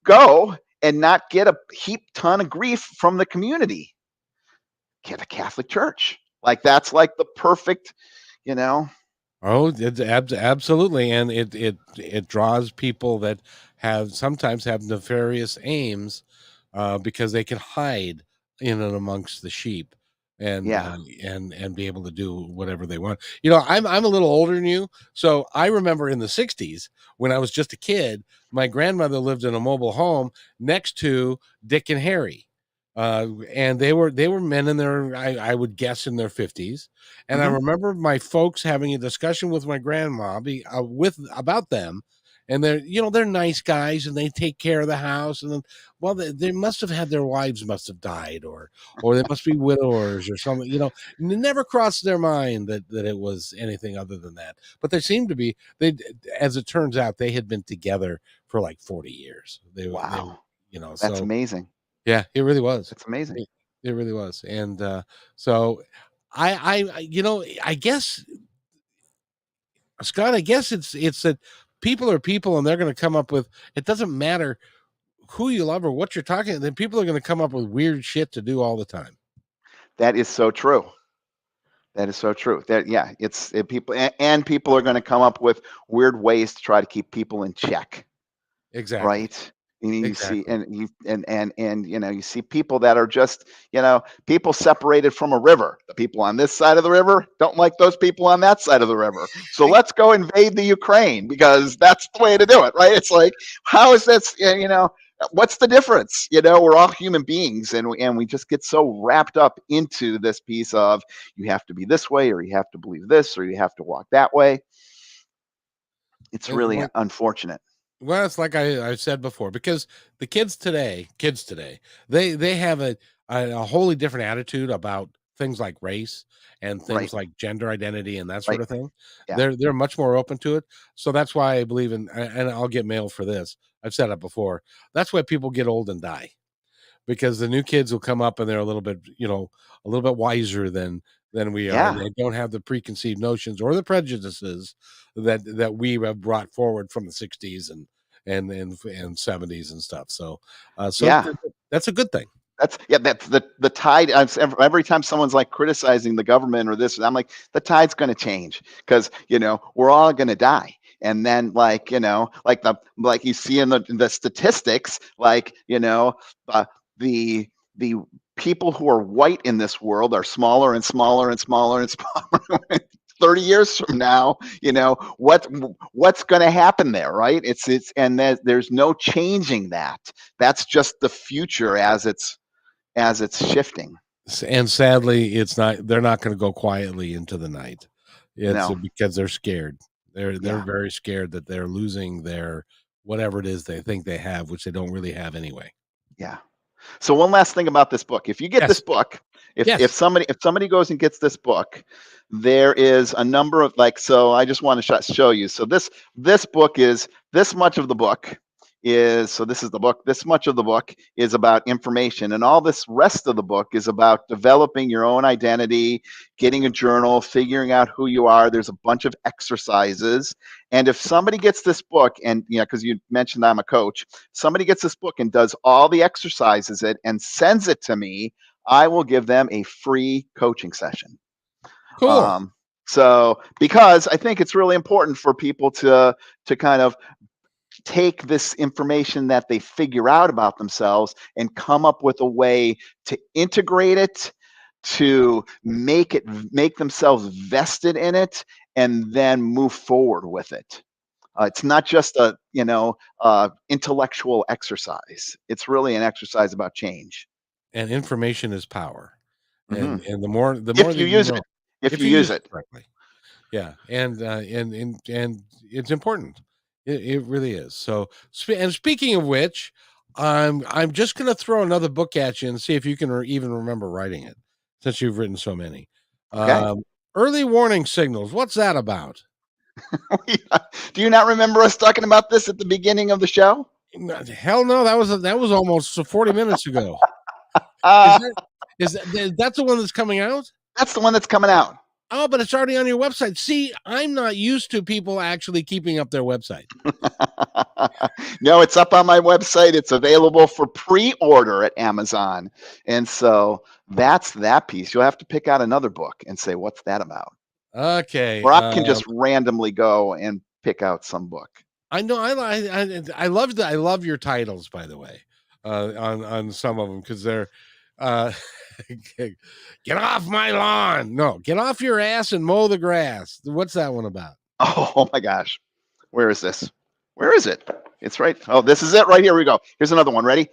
[SPEAKER 2] go and not get a heap ton of grief from the community? The Catholic Church. Like that's like the perfect,
[SPEAKER 1] Oh, it's absolutely, and it draws people that sometimes have nefarious aims, because they can hide in and amongst the sheep, and
[SPEAKER 2] Yeah.
[SPEAKER 1] and be able to do whatever they want. I'm a little older than you, so I remember in the '60s when I was just a kid, my grandmother lived in a mobile home next to Dick and Harry, and they were men in their I would guess in their 50s, and I
[SPEAKER 2] Hmm.
[SPEAKER 1] remember my folks having a discussion with my grandma with about them. And they're nice guys, and they take care of the house. And then, well, they must have had their wives must have died, or they must be widowers or something. It never crossed their mind that it was anything other than that. But they seemed to be. As it turns out, they had been together for like 40 years. They
[SPEAKER 2] Wow. That's
[SPEAKER 1] so
[SPEAKER 2] amazing.
[SPEAKER 1] yeah, it really was.
[SPEAKER 2] That's amazing.
[SPEAKER 1] It really was. And so I guess, Scott, I guess it's that people are people, and they're going to come up with. It doesn't matter who you love or what you're talking. Then people are going to come up with weird shit to do all the time.
[SPEAKER 2] That is so true. That is so true. That yeah, people and people are going to come up with weird ways to try to keep people in check,
[SPEAKER 1] Exactly.
[SPEAKER 2] right? And you see,
[SPEAKER 1] Exactly.
[SPEAKER 2] you see people that are just, people separated from a river. The people on this side of the river don't like those people on that side of the river. So
[SPEAKER 1] I,
[SPEAKER 2] let's go invade the Ukraine because that's the way to do it, right? It's like, how is this? What's the difference? We're all human beings, and we just get so wrapped up into this piece of you have to be this way, or you have to believe this, or you have to walk that way. It's
[SPEAKER 1] and
[SPEAKER 2] really
[SPEAKER 1] well,
[SPEAKER 2] unfortunate.
[SPEAKER 1] well, it's like I said before, because the kids today, they have a wholly different attitude about things like race and
[SPEAKER 2] Right,
[SPEAKER 1] things like gender identity and that sort
[SPEAKER 2] right,
[SPEAKER 1] of thing.
[SPEAKER 2] yeah,
[SPEAKER 1] They're much more open to it. So that's why I believe in, and I'll get mail for this. I've said it before. That's why people get old and die, because the new kids will come up and they're a little bit wiser than we are, and
[SPEAKER 2] yeah,
[SPEAKER 1] they don't have the preconceived notions or the prejudices that we have brought forward from the '60s and '70s and stuff. So
[SPEAKER 2] yeah.
[SPEAKER 1] that's a good thing.
[SPEAKER 2] That's the tide. Every time someone's like criticizing the government or this, I'm like, the tide's going to change because we're all going to die. And then like you see in the statistics, uh, the the people who are white in this world are smaller and smaller and smaller and smaller. 30 years from now, what's going to happen there, right? It's and there's no changing that. That's just the future as it's shifting.
[SPEAKER 1] And sadly, it's not. They're not going to go quietly into the night. It's
[SPEAKER 2] No,
[SPEAKER 1] because they're scared. They're
[SPEAKER 2] yeah,
[SPEAKER 1] very scared that they're losing their whatever it is they think they have, which they don't really have anyway.
[SPEAKER 2] yeah. So one last thing about this book. If you get this
[SPEAKER 1] Yes.
[SPEAKER 2] book, if
[SPEAKER 1] Yes.
[SPEAKER 2] somebody goes and gets this book, there is a number of so I just want to show you. So this book is this much of the book this is the book. This much of the book is about information, and all this rest of the book is about developing your own identity, getting a journal, figuring out who you are. There's a bunch of exercises, and if somebody gets this book, and because you mentioned I'm a coach, somebody gets this book and does all the exercises and sends it to me, I will give them a free coaching session.
[SPEAKER 1] Cool.
[SPEAKER 2] Um, so because I think it's really important for people to kind of take this information that they figure out about themselves and come up with a way to integrate it, to make themselves vested in it, and then move forward with it. It's not just a intellectual exercise. It's really an exercise about change.
[SPEAKER 1] And information is power.
[SPEAKER 2] Hmm.
[SPEAKER 1] And the more
[SPEAKER 2] If you
[SPEAKER 1] that you
[SPEAKER 2] use
[SPEAKER 1] know,
[SPEAKER 2] it, if
[SPEAKER 1] if
[SPEAKER 2] you
[SPEAKER 1] you
[SPEAKER 2] use
[SPEAKER 1] use it
[SPEAKER 2] it.
[SPEAKER 1] correctly. Yeah, and it's important. It really is. So, and speaking of which, I'm just going to throw another book at you and see if you can even remember writing it, since you've written so many.
[SPEAKER 2] Okay.
[SPEAKER 1] Um, Early warning signals. What's that about?
[SPEAKER 2] Do you not remember us talking about this at the beginning of the show?
[SPEAKER 1] Hell no, that was almost 40 minutes ago. Is
[SPEAKER 2] Uh,
[SPEAKER 1] that that's the one that's coming out?
[SPEAKER 2] that's the one that's coming out.
[SPEAKER 1] Oh, but it's already on your website. See, I'm not used to people actually keeping up their website.
[SPEAKER 2] No, it's up on my website. It's available for pre-order at Amazon. And so that's that piece. You'll have to pick out another book and say, what's that about?
[SPEAKER 1] Okay.
[SPEAKER 2] Or I can just randomly go and pick out some book.
[SPEAKER 1] I know. I love your titles, by the way, on some of them, because they're Uh, get off my lawn. No, get off your ass and mow the grass. What's that one about?
[SPEAKER 2] Oh my gosh. Where is this? Where is it? It's right. Oh, this is it right here. We go. Here's another one. Ready?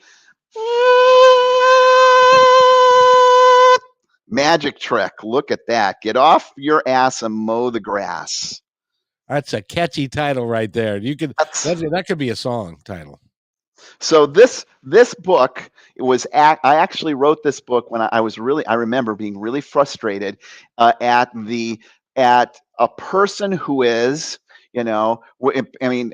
[SPEAKER 2] Magic trick. Look at that. Get off your ass and mow the grass.
[SPEAKER 1] That's a catchy title right there. You could that could be a song title.
[SPEAKER 2] So this book I actually wrote this book when I was really, I remember being really frustrated at a person who is, I mean,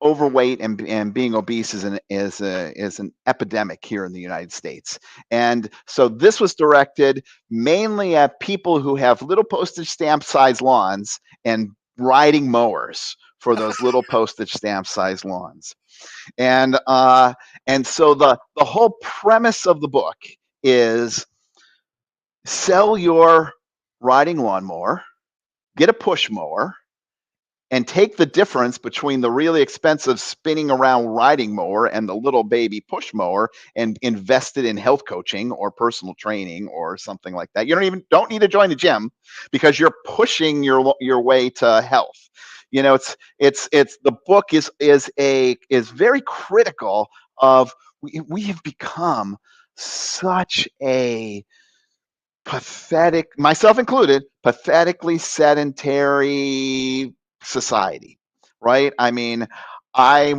[SPEAKER 2] overweight and being obese is an epidemic here in the United States. And so this was directed mainly at people who have little postage stamp size lawns and riding mowers for those little postage stamp size lawns. And so the whole premise of the book is sell your riding lawnmower, get a push mower, and take the difference between the really expensive spinning around riding mower and the little baby push mower and invest it in health coaching or personal training or something like that. You don't need to join the gym because you're pushing your way to health. It's the book is very critical of we have become such a pathetic, myself included, pathetically sedentary society, right? I mean, I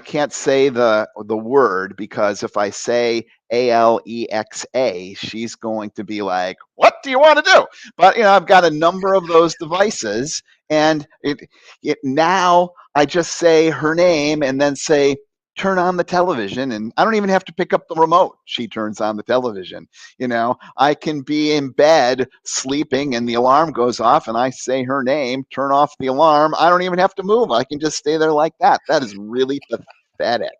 [SPEAKER 2] can't say the word because if I say Alexa, she's going to be like, "What do you want to do?" But I've got a number of those devices, and it now I just say her name and then say, turn on the television, and I don't even have to pick up the remote. She turns on the television. I can be in bed sleeping and the alarm goes off and I say her name, turn off the alarm. I don't even have to move. I can just stay there like that. That is really pathetic.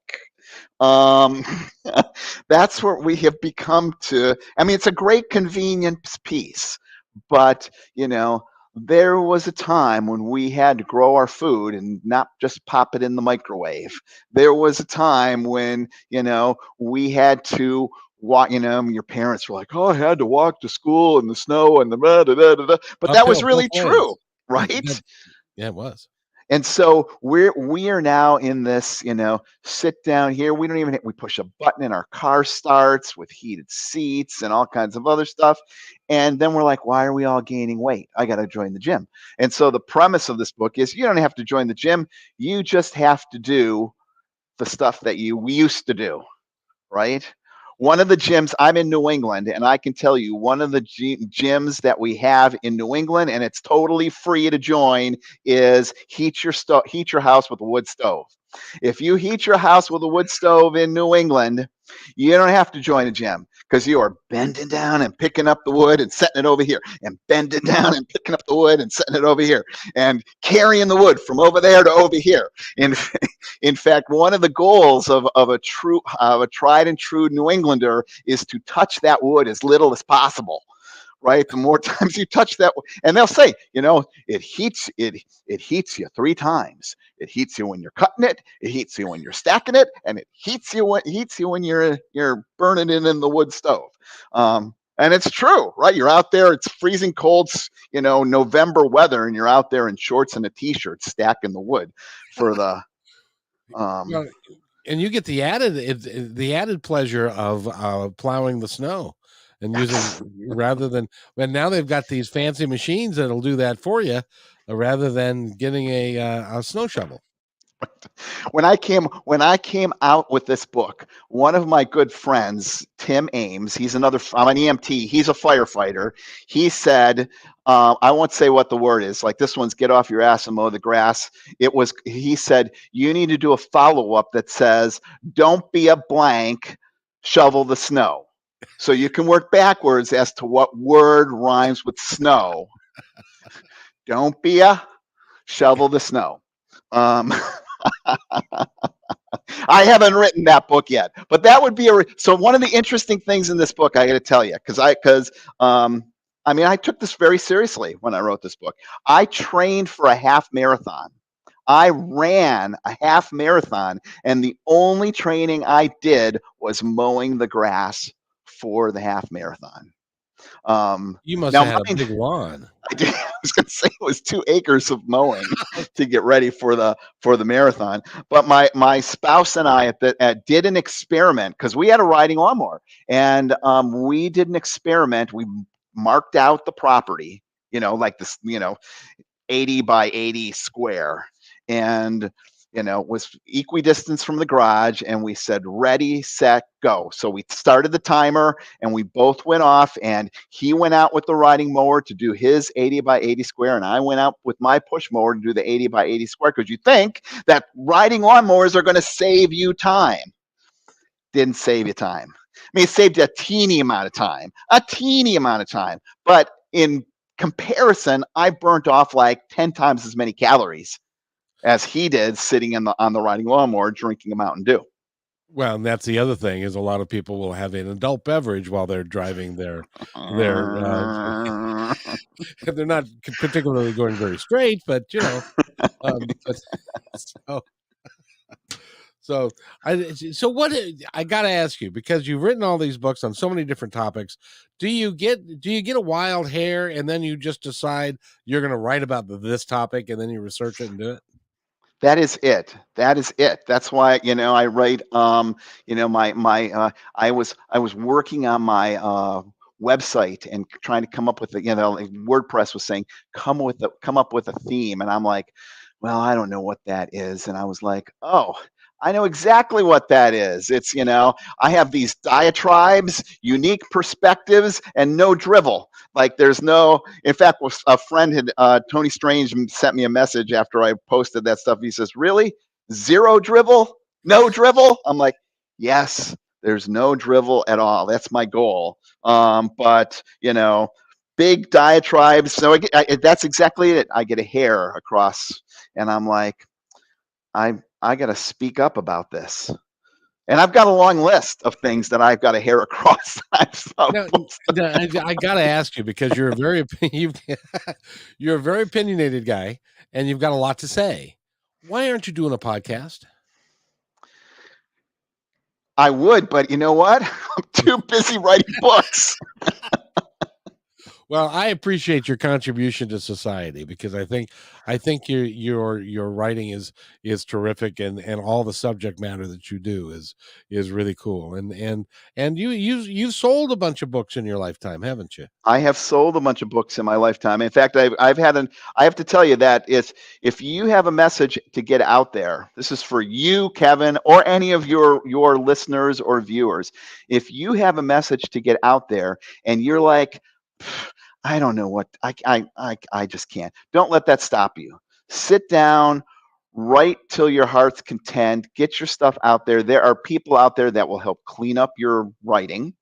[SPEAKER 2] That's where we have become to. I mean, it's a great convenience piece, but there was a time when we had to grow our food and not just pop it in the microwave. There was a time when, we had to walk, your parents were like, "Oh, I had to walk to school in the snow and the da, da, da, da." But that was
[SPEAKER 1] Uphill
[SPEAKER 2] really
[SPEAKER 1] both ways.
[SPEAKER 2] true, right?
[SPEAKER 1] Yeah, it was.
[SPEAKER 2] And so we are now in this, sit down here. We push a button and our car starts with heated seats and all kinds of other stuff. And then we're like, why are we all gaining weight? I got to join the gym. And so the premise of this book is you don't have to join the gym. You just have to do the stuff that we used to do, right? One of the gyms, I'm in New England, and I can tell you one of the gyms that we have in New England, and it's totally free to join, is heat your house with a wood stove. If you heat your house with a wood stove in New England, you don't have to join a gym because you are bending down and picking up the wood and setting it over here, and bending down and picking up the wood and setting it over here, and carrying the wood from over there to over here. In fact, one of the goals of a tried and true New Englander is to touch that wood as little as possible. Right, the more times you touch that, and they'll say, it heats you 3 times. It heats you when you're cutting it. It heats you when you're stacking it, and it heats you when you're burning it in the wood stove. And it's true, right? You're out there, it's freezing cold, November weather, and you're out there in shorts and a t-shirt stacking the wood for the.
[SPEAKER 1] And you get the added pleasure of plowing the snow and using rather than. And now they've got these fancy machines that'll do that for you, rather than getting a snow shovel.
[SPEAKER 2] When I came out with this book, one of my good friends, Tim Ames, I'm an EMT, he's a firefighter. He said, I won't say what the word is, like this one's get off your ass and mow the grass. He said, you need to do a follow-up that says, don't be a blank, shovel the snow. So you can work backwards as to what word rhymes with snow. Don't be a shovel the snow. I haven't written that book yet, but that would be so one of the interesting things in this book, I got to tell you, because I took this very seriously when I wrote this book. I trained for a half marathon. I ran a half marathon, and the only training I did was mowing the grass for the half marathon.
[SPEAKER 1] You must
[SPEAKER 2] Now
[SPEAKER 1] have had a
[SPEAKER 2] mine,
[SPEAKER 1] big lawn.
[SPEAKER 2] I was going to say it was 2 acres of mowing to get ready for the marathon. But my spouse and I did an experiment because we had a riding lawnmower, and we did an experiment. We marked out the property, like this, 80 by 80 square, and was equidistant from the garage, and we said ready, set, go. So we started the timer, and we both went off, and he went out with the riding mower to do his 80 by 80 square, and I went out with my push mower to do the 80 by 80 square, because you think that riding lawnmowers are going to save you time. Didn't save you time. I mean, it saved you a teeny amount of time, but in comparison, I burnt off like 10 times as many calories as he did sitting on the riding lawnmower drinking a Mountain Dew.
[SPEAKER 1] Well, and that's the other thing, is a lot of people will have an adult beverage while they're driving their they're not particularly going very straight, but but so so so what I got to ask you, because you've written all these books on so many different topics, do you get a wild hair and then you just decide you're going to write about this topic and then you research it and do it?
[SPEAKER 2] That is it. That is it. That's why, I write, I was working on my website and trying to come up with like WordPress was saying, come up with a theme. And I'm like, well, I don't know what that is. And I was like, oh, I know exactly what that is. It's, I have these diatribes, unique perspectives, and no drivel. Like there's no, in fact, a friend Tony Strange sent me a message after I posted that stuff. He says, really? Zero drivel? No drivel? I'm like, yes, there's no drivel at all. That's my goal. But, big diatribes. So that's exactly it. I get a hair across, and I'm like, I got to speak up about this. And I've got a long list of things that I've got to hair across.
[SPEAKER 1] Now, I got to ask you, because you're a very you're a very opinionated guy and you've got a lot to say. Why aren't you doing a podcast?
[SPEAKER 2] I would, but you know what? I'm too busy writing books.
[SPEAKER 1] Well, I appreciate your contribution to society, because I think your writing is terrific, and all the subject matter that you do is really cool. And you've sold a bunch of books in your lifetime, haven't you?
[SPEAKER 2] I have sold a bunch of books in my lifetime. In fact, I have to tell you that if you have a message to get out there, this is for you, Kevin, or any of your listeners or viewers. If you have a message to get out there and you're like, I don't know what I just can't. Don't let that stop you. Sit down, write till your heart's content, get your stuff out there. There are people out there that will help clean up your writing,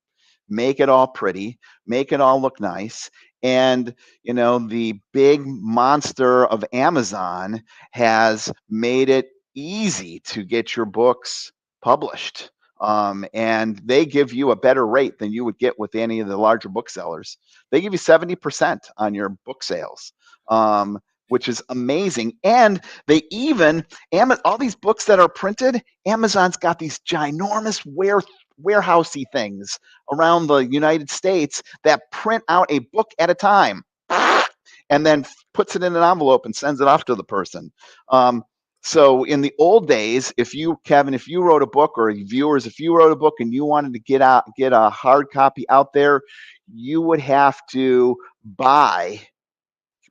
[SPEAKER 2] make it all pretty, make it all look nice. And, the big monster of Amazon has made it easy to get your books published. And they give you a better rate than you would get with any of the larger booksellers. They give you 70% on your book sales, which is amazing. And they even, all these books that are printed, Amazon's got these ginormous warehousey things around the United States that print out a book at a time and then puts it in an envelope and sends it off to the person. So in the old days, Kevin, if you wrote a book, or viewers, if you wrote a book and you wanted to get a hard copy out there, you would have to buy,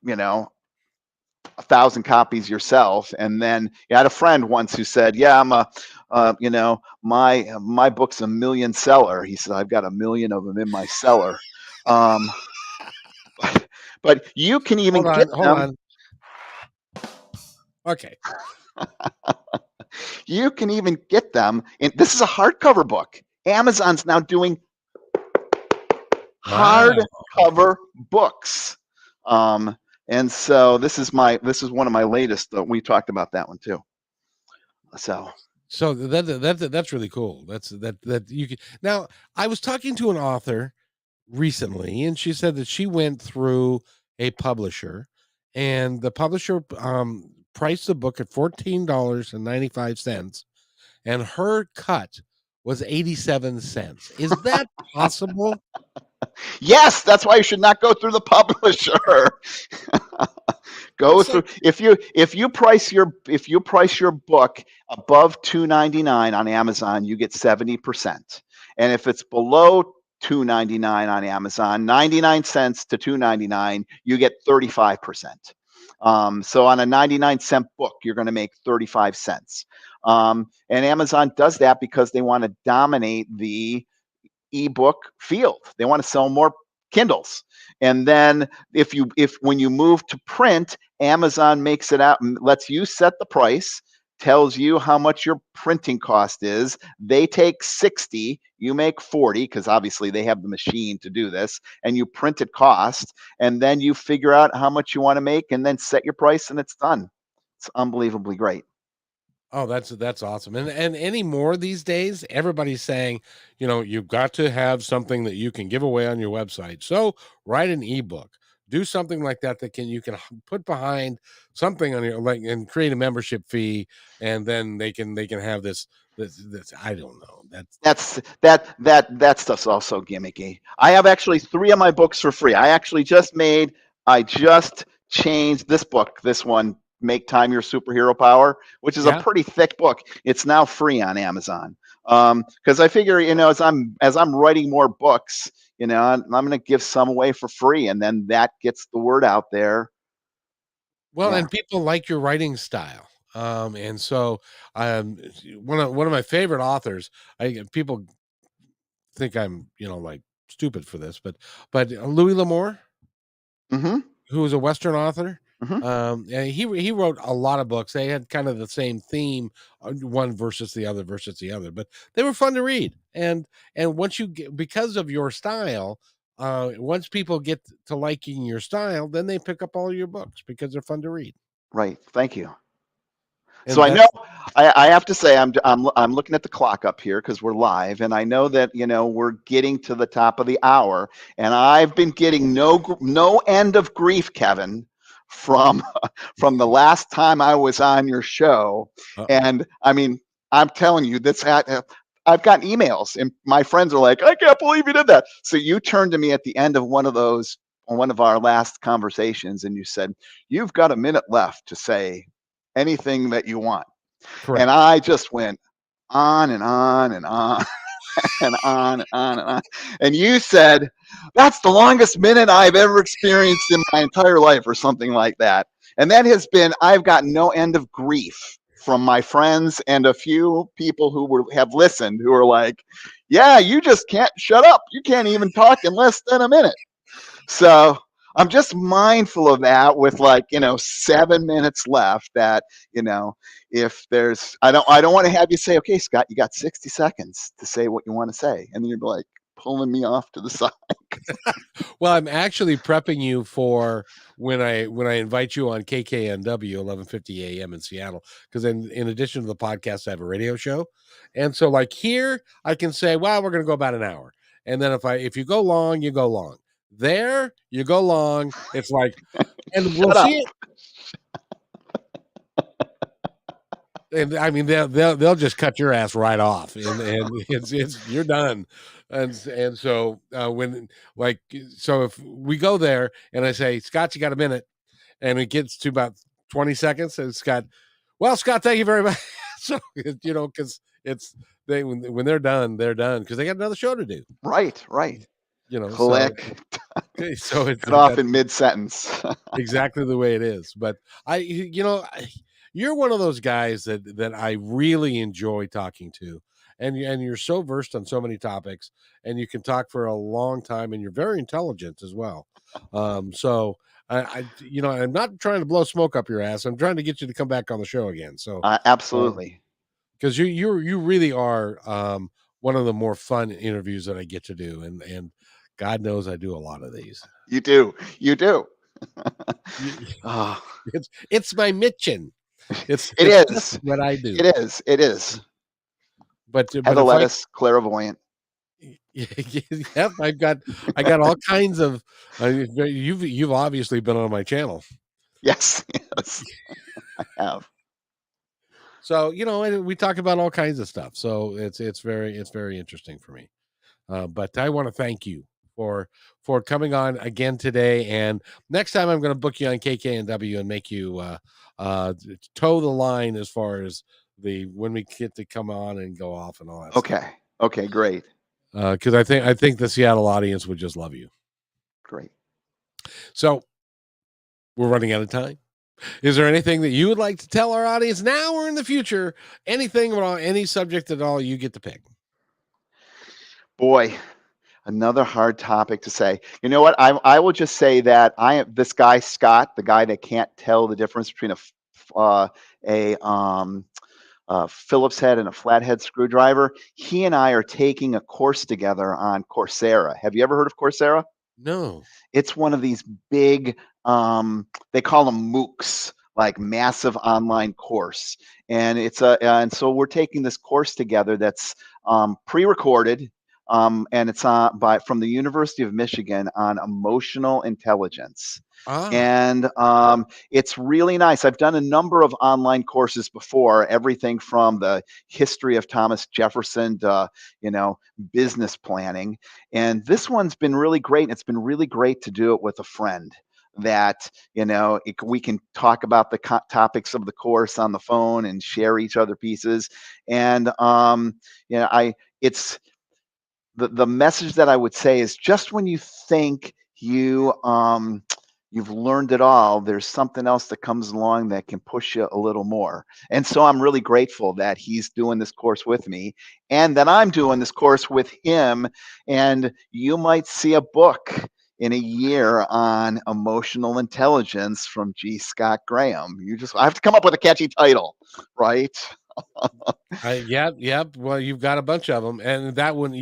[SPEAKER 2] 1,000 copies yourself. And then I had a friend once who said, yeah, my book's a million seller. He said, I've got 1 million of them in my cellar. But you can even get
[SPEAKER 1] Hold
[SPEAKER 2] them.
[SPEAKER 1] on. Okay.
[SPEAKER 2] You can even get them. This is a hardcover book. Amazon's now doing hardcover books. And so this is one of my latest. We talked about that one too. So
[SPEAKER 1] that's really cool. That you can. Now, I was talking to an author recently, and she said that she went through a publisher, and the publisher priced the book at $14.95, and her cut was 87 cents. Is that possible?
[SPEAKER 2] Yes, that's why you should not go through the publisher. Go
[SPEAKER 1] It's
[SPEAKER 2] through
[SPEAKER 1] like,
[SPEAKER 2] if you price your book above $2.99 on Amazon, you get 70%. And if it's below $2.99 on Amazon, 99 cents to $2.99, you get 35%. So on a 99-cent book, you're going to make 35 cents. And Amazon does that because they want to dominate the ebook field. They want to sell more Kindles. And then if when you move to print, Amazon makes it out and lets you set the price, tells you how much your printing cost is. They take 60, you make 40, because obviously they have the machine to do this, and you print at cost, and then you figure out how much you want to make and then set your price, and it's done. It's unbelievably great.
[SPEAKER 1] oh, that's awesome. And anymore these days, everybody's saying, you've got to have something that you can give away on your website. So write an ebook. Do something like that you can put behind something on your and create a membership fee, and then they can have this I don't know.
[SPEAKER 2] That stuff's also gimmicky. I have actually 3 of my books for free. I just changed this book, this one, Make Time Your Superhero Power, which is a
[SPEAKER 1] Yeah.
[SPEAKER 2] pretty thick book. It's now free on Amazon. Because I figure, as I'm writing more books, I'm going to give some away for free, and then that gets the word out there.
[SPEAKER 1] Well,
[SPEAKER 2] Yeah.
[SPEAKER 1] and people like your writing style. And so one of my favorite authors, people think I'm, like stupid for this, but Louis L'Amour,
[SPEAKER 2] Mm-hmm.
[SPEAKER 1] who was a Western author,
[SPEAKER 2] Mm-hmm.
[SPEAKER 1] and he wrote a lot of books. They had kind of the same theme, one versus the other, but they were fun to read. And once you get, because of your style, once people get to liking your style, then they pick up all your books because they're fun to read.
[SPEAKER 2] Right. Thank you. So
[SPEAKER 1] And
[SPEAKER 2] I know
[SPEAKER 1] that's
[SPEAKER 2] I have to say I'm looking at the clock up here because we're live, and I know that we're getting to the top of the hour, and I've been getting no end of grief, Kevin, from from the last time I was on your show,
[SPEAKER 1] uh-oh.
[SPEAKER 2] and I mean I'm telling you I've gotten emails, and my friends are like, I can't believe you did that. So you turned to me at the end of one of our last conversations, and you said, you've got a minute left to say anything that you want. And
[SPEAKER 1] Correct.
[SPEAKER 2] I just went on and on and on and on and on and on. And you said, that's the longest minute I've ever experienced in my entire life, or something like that. And that has been, I've got no end of grief from my friends and a few people who have listened, who are like, yeah, you just can't shut up. You can't even talk in less than a minute. So I'm just mindful of that with 7 minutes left, that, if there's, I don't want to have you say, okay, Scott, you got 60 seconds to say what you want to say. And then you're like pulling me off to the side.
[SPEAKER 1] Well, I'm actually prepping you for when I invite you on KKNW 1150 AM in Seattle, because in addition to the podcast, I have a radio show, and so like here I can say, well, we're going to go about an hour, and then if you go long, you go long. There you go long. It's like, and we'll
[SPEAKER 2] Shut up.
[SPEAKER 1] see it. And I mean, they'll just cut your ass right off, and it's you're done. And so so if we go there and I say, Scott, you got a minute, and it gets to about 20 seconds, and Scott, well, Scott, thank you very much. So because it's when they're done because they got another show to do.
[SPEAKER 2] Right.
[SPEAKER 1] So
[SPEAKER 2] Click.
[SPEAKER 1] it's
[SPEAKER 2] Cut off
[SPEAKER 1] that's
[SPEAKER 2] in mid-sentence.
[SPEAKER 1] exactly the way it is. But you're one of those guys that I really enjoy talking to, and you're so versed on so many topics, and you can talk for a long time, and you're very intelligent as well. So I'm not trying to blow smoke up your ass. I'm trying to get you to come back on the show again. So
[SPEAKER 2] Absolutely.
[SPEAKER 1] because you really are one of the more fun interviews that I get to do, and God knows I do a lot of these.
[SPEAKER 2] You do.
[SPEAKER 1] It's my mission. It's just
[SPEAKER 2] is.
[SPEAKER 1] what I do.
[SPEAKER 2] It is.
[SPEAKER 1] But
[SPEAKER 2] Heather
[SPEAKER 1] if
[SPEAKER 2] Lettuce, clairvoyant.
[SPEAKER 1] yep, I got all kinds of. You've obviously been on my channel.
[SPEAKER 2] Yes, I have.
[SPEAKER 1] So, we talk about all kinds of stuff. So it's very interesting for me. But I want to thank you for coming on again today. And next time I'm going to book you on KKNW and make you toe the line as far as when we get to come on and go off and all that
[SPEAKER 2] Okay.
[SPEAKER 1] stuff.
[SPEAKER 2] Okay, great.
[SPEAKER 1] Because I think the Seattle audience would just love you.
[SPEAKER 2] Great.
[SPEAKER 1] So we're running out of time. Is there anything that you would like to tell our audience now or in the future? Anything about any subject at all, you get to pick.
[SPEAKER 2] Boy, another hard topic to say. You know what? I will just say that this guy Scott, the guy that can't tell the difference between a Phillips head and a flathead screwdriver. He and I are taking a course together on Coursera. Have you ever heard of Coursera?
[SPEAKER 1] No.
[SPEAKER 2] It's one of these big, they call them MOOCs, like massive online course. And and so we're taking this course together that's pre-recorded, and it's from the University of Michigan on emotional intelligence. And it's really nice. I've done a number of online courses before, everything from the history of Thomas Jefferson to, business planning. And this one's been really great. And it's been really great to do it with a friend that, we can talk about the topics of the course on the phone and share each other pieces. And, it's the message that I would say is just when you think you've learned it all, there's something else that comes along that can push you a little more. And so I'm really grateful that he's doing this course with me and that I'm doing this course with him. And you might see a book in a year on emotional intelligence from G. Scott Graham. I have to come up with a catchy title, right?
[SPEAKER 1] Yeah. Well, you've got a bunch of them, and that one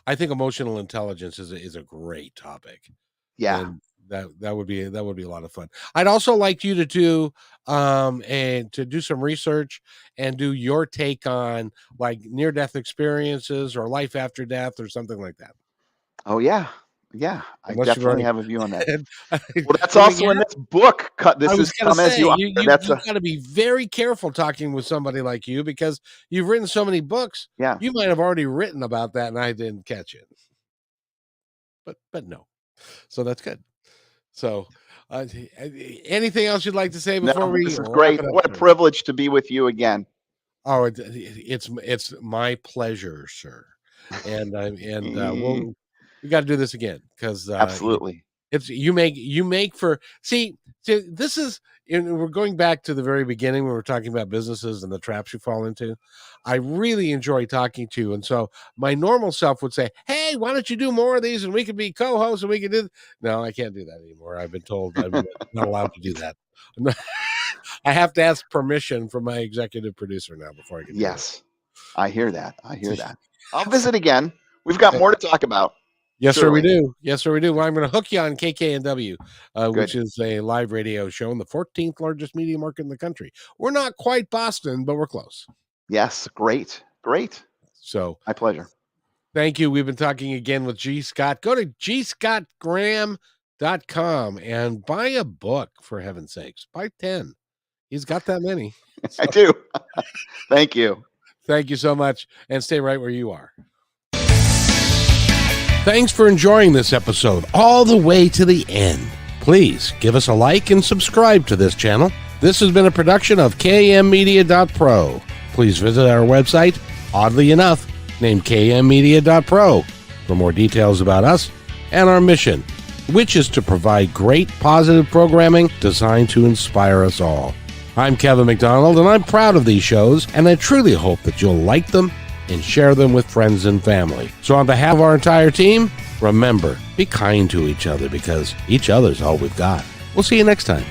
[SPEAKER 1] I think emotional intelligence is a great topic.
[SPEAKER 2] Yeah.
[SPEAKER 1] And that would be a lot of fun. I'd also like you to do and to do some research and do your take on like near-death experiences or life after death or something like that.
[SPEAKER 2] Oh yeah. Yeah, I definitely have a view on that. Well, that's also in this book. This is Come As You Are.
[SPEAKER 1] You've got to be very careful talking with somebody like you because you've written so many books.
[SPEAKER 2] Yeah.
[SPEAKER 1] You might have already written about that and I didn't catch it. But no. So that's good. So anything else you'd like to say before we
[SPEAKER 2] this is great. What a privilege to be with you again.
[SPEAKER 1] Oh, it's my pleasure, sir. And we got to do this again because
[SPEAKER 2] absolutely,
[SPEAKER 1] it's you make for this is. We're going back to the very beginning when we're talking about businesses and the traps you fall into. I really enjoy talking to you, and so my normal self would say, "Hey, why don't you do more of these, and we could be co-hosts, and we could do." No, I can't do that anymore. I've been told I'm not allowed to do that. I have to ask permission from my executive producer now before I can.
[SPEAKER 2] Yes, I hear that. I'll visit again. We've got more to talk about.
[SPEAKER 1] Yes, surely. Sir, we do. Yes, sir, we do. Well, I'm going to hook you on KKNW, which is a live radio show in the 14th largest media market in the country. We're not quite Boston, but we're close.
[SPEAKER 2] Yes, great.
[SPEAKER 1] So,
[SPEAKER 2] my pleasure.
[SPEAKER 1] Thank you. We've been talking again with G. Scott. Go to gscottgraham.com and buy a book, for heaven's sakes. Buy 10. He's got that many.
[SPEAKER 2] So, I do. Thank you.
[SPEAKER 1] Thank you so much, and stay right where you are. Thanks for enjoying this episode all the way to the end. Please give us a like and subscribe to this channel. This has been a production of kmmedia.pro. Please visit our website, oddly enough, named kmmedia.pro, for more details about us and our mission, which is to provide great positive programming designed to inspire us all. I'm Kevin McDonald, and I'm proud of these shows, and I truly hope that you'll like them and share them with friends and family. So on behalf of our entire team, remember, be kind to each other because each other's all we've got. We'll see you next time.